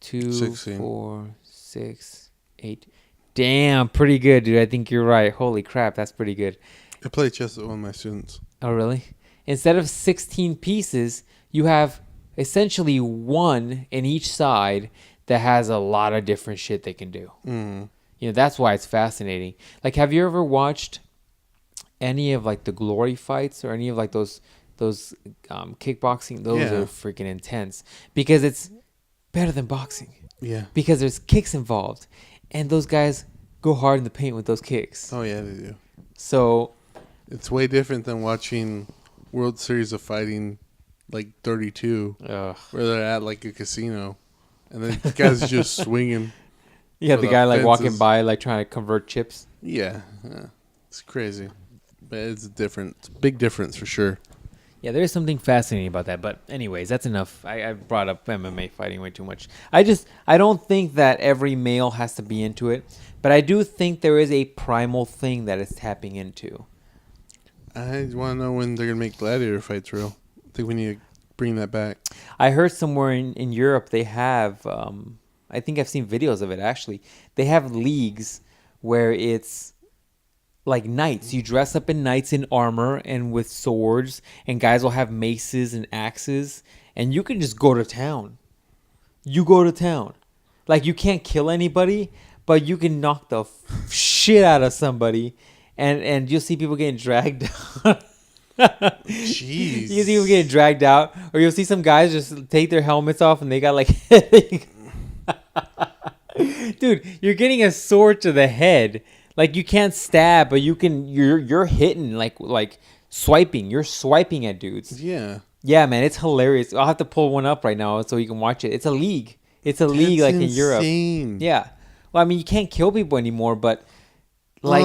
2, 16. 4, 6, 8. Damn, pretty good, dude. I think you're right. Holy crap, that's pretty good. I play chess with one of my students. Oh, really? Instead of 16 pieces, you have essentially one in each side that has a lot of different shit they can do. Mm. You know, that's why it's fascinating. Like, have you ever watched any of like the glory fights or any of like those kickboxing? Those are freaking intense because it's better than boxing. Yeah. Because there's kicks involved, and those guys go hard in the paint with those kicks. Oh yeah, they do. So it's way different than watching World Series of Fighting, like 32, where they're at like a casino, and then the guys just swinging. Yeah, the guy like walking by, like trying to convert chips. Yeah, it's crazy, but it's different. It's a big difference for sure. Yeah, there is something fascinating about that. But anyways, that's enough. I brought up MMA fighting way too much. I don't think that every male has to be into it, but I do think there is a primal thing that it's tapping into. I want to know when they're going to make gladiator fights real. I think we need to bring that back. I heard somewhere in Europe they have, I think I've seen videos of it actually. They have leagues where it's like knights. You dress up in knights in armor and with swords, and guys will have maces and axes, and you can just go to town. You go to town. Like you can't kill anybody, but you can knock the shit out of somebody, and you'll see people getting dragged out. Jeez. You see people getting dragged out, or you'll see some guys just take their helmets off and they got like, dude, you're getting a sword to the head. Like you can't stab, but you're hitting like swiping. You're swiping at dudes. Yeah. Yeah, man, it's hilarious. I'll have to pull one up right now so you can watch it. It's a league. It's a league like in Europe. Yeah. Well, I mean, you can't kill people anymore, but like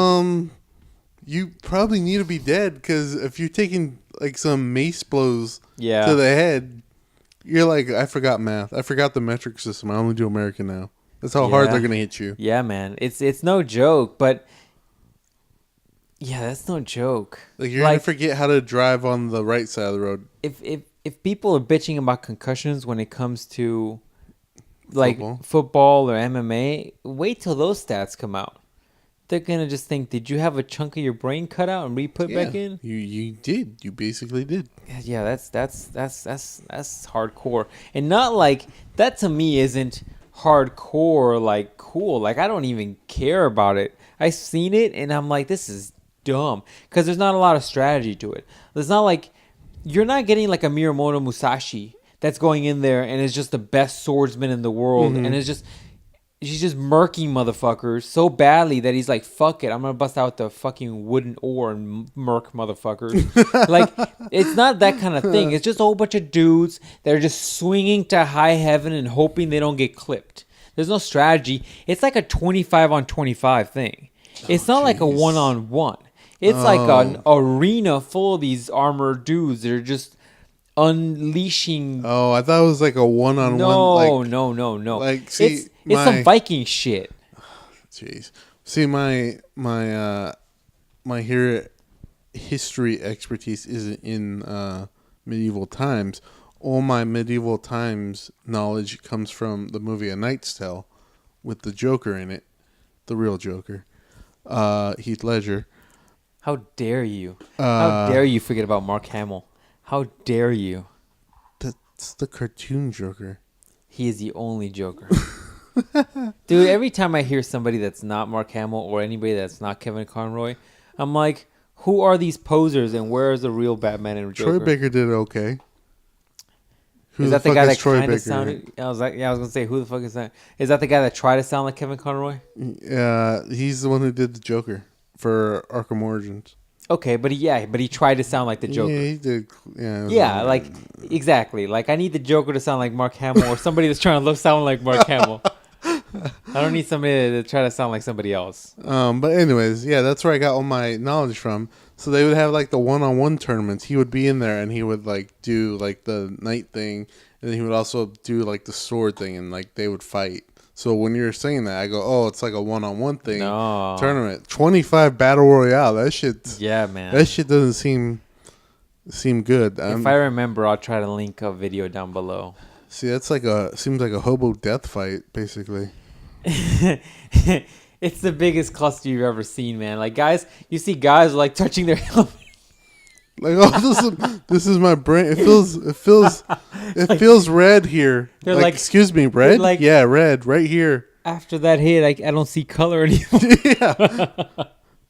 you probably need to be dead because if you're taking like some mace blows yeah. to the head, you're like, I forgot math. I forgot the metric system. I only do American now. That's how hard they're gonna hit you. Yeah, man. It's no joke, but yeah, that's no joke. Like you're gonna forget how to drive on the right side of the road. If people are bitching about concussions when it comes to like football or MMA, wait till those stats come out. They're gonna just think, did you have a chunk of your brain cut out and re-put back in? You did. You basically did. Yeah, that's hardcore, and not like that to me isn't hardcore. Like cool, like I don't even care about it. I've seen it and I'm like, this is dumb because there's not a lot of strategy to it. There's not like you're not getting like a Miyamoto Musashi that's going in there and is just the best swordsman in the world, and it's just. She's just murking motherfuckers so badly that he's like, fuck it, I'm gonna bust out the fucking wooden oar and murk motherfuckers. Like, it's not that kind of thing. It's just a whole bunch of dudes that are just swinging to high heaven and hoping they don't get clipped. There's no strategy. It's like a 25 on 25 thing. It's not like a 1-on-1. It's like an arena full of these armored dudes that are just unleashing. Oh, I thought it was like a 1-on-1. No. Like, see, it's some Viking shit. Jeez. See, my history expertise isn't in medieval times. All my medieval times knowledge comes from the movie A Knight's Tale with the Joker in it, the real Joker, Heath Ledger. How dare you? How dare you forget about Mark Hamill? How dare you? That's the cartoon Joker. He is the only Joker. Dude, every time I hear somebody that's not Mark Hamill or anybody that's not Kevin Conroy, I'm like, who are these posers and where is the real Batman and Joker? Troy Baker did okay. Is that the guy that kind of sounded... I was going to say, who the fuck is that? Is that the guy that tried to sound like Kevin Conroy? He's the one who did the Joker for Arkham Origins. Okay, but he tried to sound like the Joker. Yeah, he did. Yeah, like, exactly. Like, I need the Joker to sound like Mark Hamill or somebody that's trying to sound like Mark Hamill. I don't need somebody to try to sound like somebody else. But anyways, yeah, that's where I got all my knowledge from. So they would have like the 1-on-1 tournaments. He would be in there and he would like do like the knight thing, and then he would also do like the sword thing, and like they would fight. So when you're saying that, I go, oh, it's like a 1-on-1 thing. No. Tournament. 25 battle royale. That shit. Yeah, man. That shit doesn't seem good. If I remember, I'll try to link a video down below. See, that's like seems like a hobo death fight, basically. It's the biggest cluster you've ever seen, man. Like you see guys like touching their helmet. Like, oh, this is my brain. It feels red here. They're like, excuse me, red? Like, yeah, red right here. After that hit, I don't see color anymore. Yeah.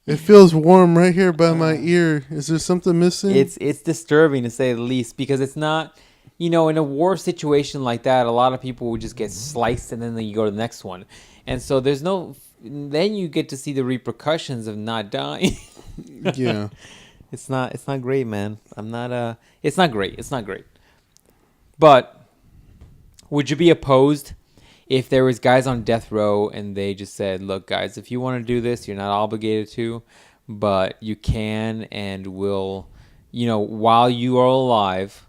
It feels warm right here by my ear. Is there something missing? It's disturbing to say the least, because it's not, in a war situation like that, a lot of people would just get sliced and then you go to the next one. And so then you get to see the repercussions of not dying. Yeah. It's not great, man. It's not great. It's not great. But would you be opposed if there was guys on death row and they just said, look, guys, if you want to do this, you're not obligated to, but you can and will, while you are alive,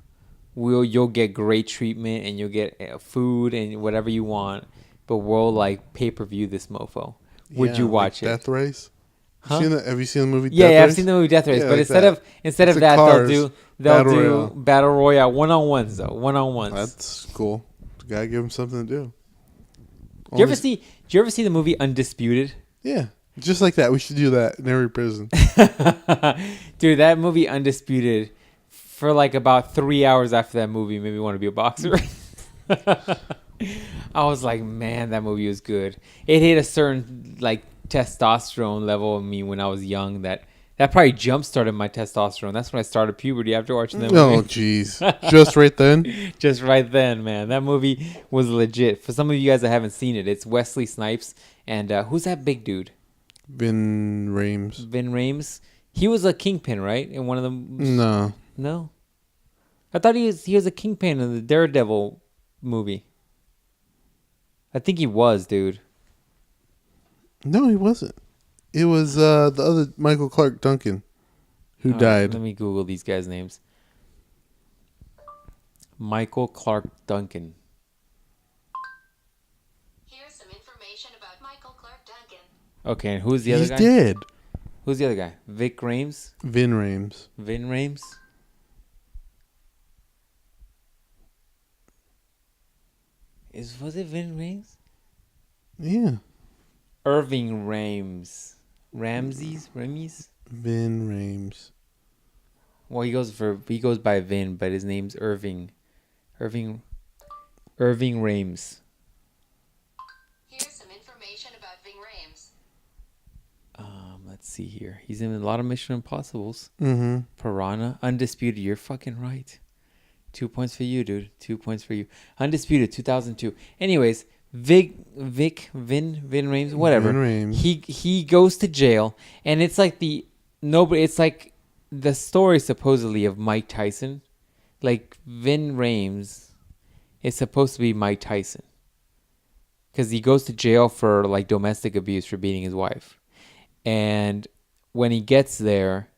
you'll get great treatment and you'll get food and whatever you want, but we'll like pay-per-view this mofo. Would you watch it? Death Race? Huh? Have you seen the movie Death Race? Yeah, Race? I've seen the movie Death Race, but like instead of that, they'll do battle royale 1-on-1s though, 1-on-1s. That's cool. Gotta give them something to do. Did you ever see the movie Undisputed? Yeah, just like that. We should do that in every prison. Dude, that movie Undisputed, for like about 3 hours after that movie, made me want to be a boxer. I was like, man, that movie was good. It hit a certain like testosterone level in me when I was young that probably jump started my testosterone. That's when I started puberty after watching that Oh, movie. jeez. Just right then? Just right then, man. That movie was legit. For some of you guys that haven't seen it, it's Wesley Snipes and who's that big dude? Vin Rames. Vin Rames. He was a kingpin, right? In one of them. No. No. I thought he was a kingpin in the Daredevil movie. I think he was, dude. No, he wasn't. It was the other Michael Clark Duncan who All right, died. let me Google these guys' names. Michael Clark Duncan. Here's some information about Michael Clark Duncan. Okay, and who's the other He's guy? dead. Who's the other guy? Vic Rames? Vin Rames. Vin Rames? Was it Vin Rames? Yeah. Irving Rames. Rames? Vin Rames. Well, he goes by Vin, but his name's Irving. Irving Rames. Here's some information about Ving Rhames. Let's see here. He's in a lot of Mission Impossibles. Mm-hmm. Piranha, Undisputed. You're fucking right. 2 points for you, dude. 2 points for you. Undisputed, 2002. Anyways, Vin Rames, whatever. Vin Rames. He goes to jail, and it's like it's like the story supposedly of Mike Tyson. Like Vin Rames is supposed to be Mike Tyson, because he goes to jail for like domestic abuse for beating his wife, and when he gets there,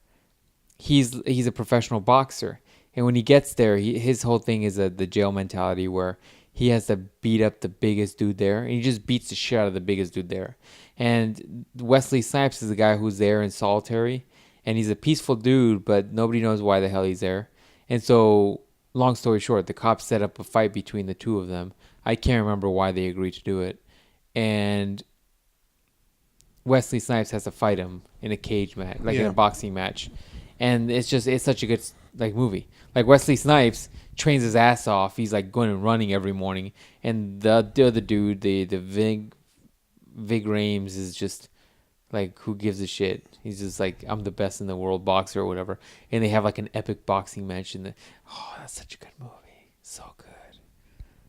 he's a professional boxer. And when he gets there, his whole thing is the jail mentality where he has to beat up the biggest dude there. And he just beats the shit out of the biggest dude there. And Wesley Snipes is the guy who's there in solitary. And he's a peaceful dude, but nobody knows why the hell he's there. And so, long story short, the cops set up a fight between the two of them. I can't remember why they agreed to do it. And Wesley Snipes has to fight him in a cage match, like in a boxing match. And it's such a good like movie. Like Wesley Snipes trains his ass off. He's like going and running every morning, and the other dude, the Vig Rames, is just like, who gives a shit? He's just like, I'm the best in the world boxer or whatever. And they have like an epic boxing match in that's such a good movie. So good.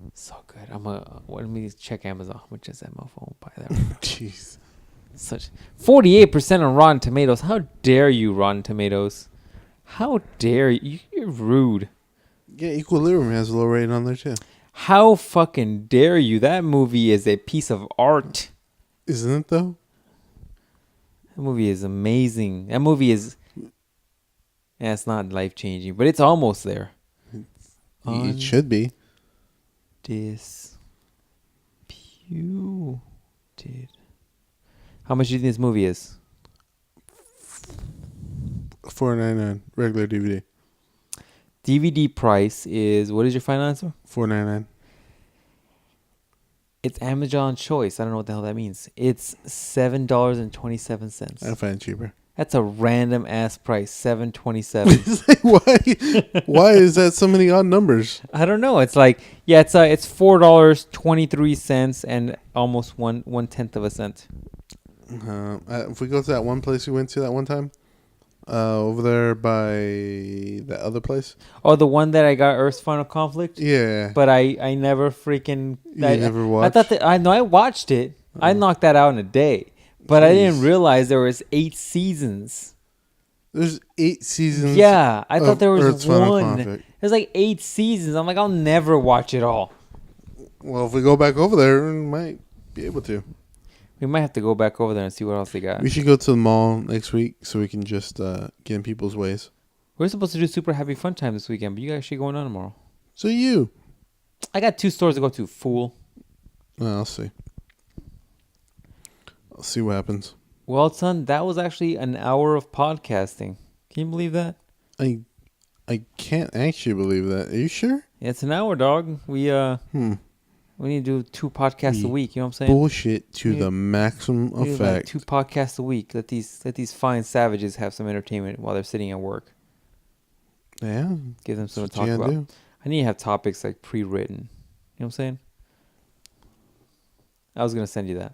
Let me check Amazon. How much is that motherfucker? Buy that. Jeez. Such 48% on Rotten Tomatoes. How dare you, Rotten Tomatoes? How dare you? You're rude. Yeah, Equilibrium has a low rating on there too. How fucking dare you? That movie is a piece of art. Isn't it though? That movie is amazing. That movie is... Yeah, it's not life-changing, but it's almost there. It should be. Undisputed. How much do you think this movie is? $4.99 regular DVD. DVD price is... What is your final answer? $4.99. It's Amazon Choice. I don't know what the hell that means. It's $7.27. I find it cheaper. That's a random ass price. $7.27. It's like, why is that so many odd numbers? I don't know. It's like, yeah, it's $4.23 and almost one tenth of a cent. If we go to that one place we went to that one time, over there by that other place. Oh, the one that I got Earth's Final Conflict. Yeah, But I never freaking. you never watched. I thought that I watched it. I knocked that out in a day. But I didn't realize there was 8 seasons. There's 8 seasons. Yeah, I thought there was Earth's Final one. Conflict. There's like 8 seasons. I'm like, I'll never watch it all. Well, if we go back over there, we might be able to. We might have to go back over there and see what else they got. We should go to the mall next week so we can just get in people's ways. We're supposed to do Super Happy Fun Time this weekend, but you guys should going on tomorrow. So you. I got 2 stores to go to, fool. Well, I'll see. I'll see what happens. Well, son, that was actually an hour of podcasting. Can you believe that? I can't actually believe that. Are you sure? Yeah, it's an hour, dog. We need to do 2 podcasts a week. You know what I'm saying? Bullshit to the maximum We need like effect. 2 podcasts a week. Let these fine savages have some entertainment while they're sitting at work. Yeah. Give them something That's to what talk you about. gotta do. I need to have topics like pre-written. You know what I'm saying? I was gonna send you that,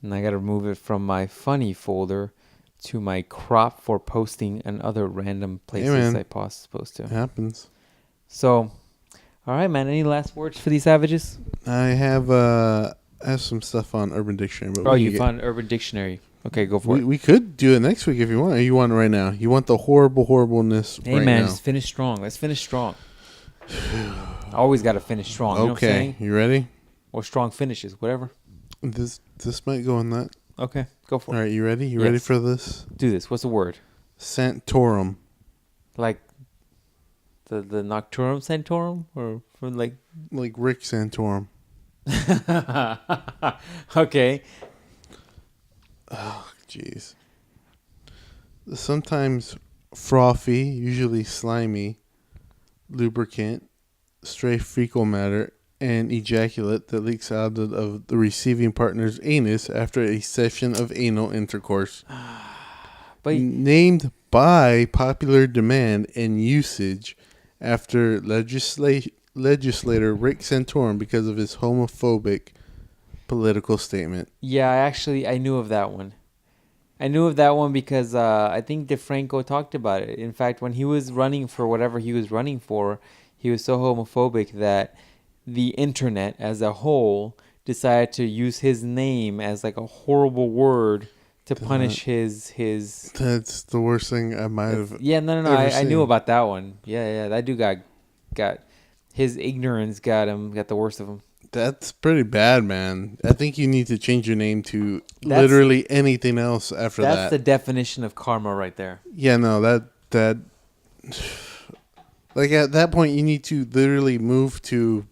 and I gotta move it from my funny folder to my crop for posting and other random places man. I post to. It happens. So, all right, man. Any last words for these savages? I have some stuff on Urban Dictionary. But Oh, we you can found Urban Dictionary. Okay, go for it. we could do it next week if you want. Or you want it right now? You want the horribleness Hey, right man, now? just finish strong. Let's finish strong. Always got to finish strong. You know what I'm Okay, saying? you ready? Or strong finishes, whatever. This might go in that. Okay, go for All it. right, you ready? You ready Yes. for this? Do this. What's the word? Santorum. Like the Nocturum Santorum? Or from like... Like Rick Santorum. Okay. Oh, jeez. Sometimes frothy, usually slimy, lubricant, stray fecal matter, and ejaculate that leaks out of the receiving partner's anus after a session of anal intercourse. But Named by popular demand and usage after legislator Rick Santorum because of his homophobic political statement. yeah, I knew of that one. I knew of that one because I think DeFranco talked about it. In fact, when he was running for whatever he was running for, he was so homophobic that the internet as a whole decided to use his name as like a horrible word to punish his That's the worst thing I might have. yeah, no ever I knew seen. about that one. Yeah, that dude got his ignorance got the worst of him. That's pretty bad, man. I think you need to change your name to That's- literally anything else after That's the that. definition of karma right there. Yeah, no, that like at that point you need to literally move to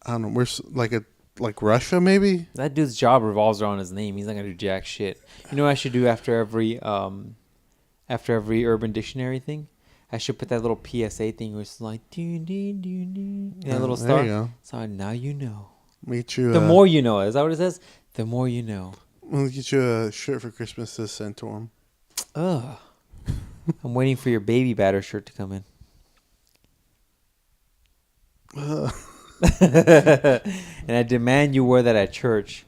I don't know, where's like Russia maybe? That dude's job revolves around his name. He's not gonna do jack shit. You know what I should do after every Urban Dictionary thing? I should put that little PSA thing where it's like doo, doo, doo, doo, that little There star. you go. So now you know. Get you The more you know. Is that what it says? The more you know. we'll get you a shirt for Christmas to send to him. Ugh. I'm waiting for your baby batter shirt to come in. And I demand you wear that at church.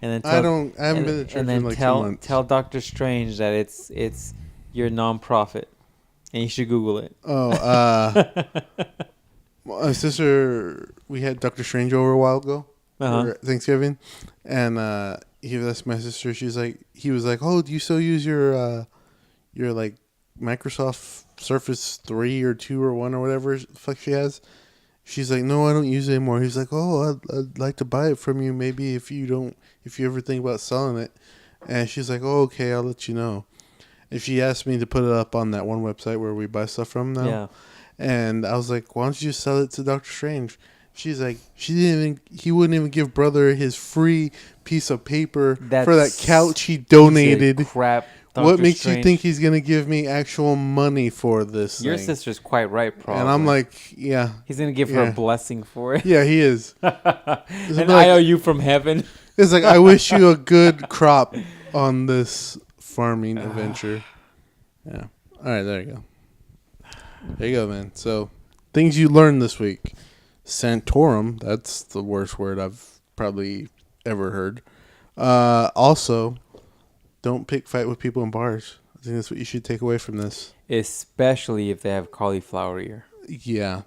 And then I haven't been to church in like 2 months. tell Dr. Strange that it's your nonprofit. And you should Google it. My sister, we had Dr. Strange over a while ago for Thanksgiving, and he asked my sister. He was like, "Oh, do you still use your like Microsoft Surface 3 or 2 or 1 or whatever the fuck she has?" She's like, "No, I don't use it anymore." He's like, "Oh, I'd like to buy it from you. Maybe if you ever think about selling it." And she's like, "Oh, okay, I'll let you know." And she asked me to put it up on that one website where we buy stuff from now. Yeah. And I was like, "Why don't you just sell it to Dr. Strange?" She's like, he wouldn't even give brother his free piece of paper for that couch he donated. Crap. Dr. What makes Strange. you think he's gonna give me actual money for this Your thing? sister's quite right, probably. And I'm like, yeah, he's gonna give her yeah. a blessing for it. yeah, he is. An like- IOU from heaven. It's like, I wish you a good crop on this farming adventure. Yeah. All right, there you go. There you go, man. So, things you learned this week. Santorum, that's the worst word I've probably ever heard. Also, don't pick fight with people in bars. I think that's what you should take away from this. Especially if they have cauliflower ear. Yeah,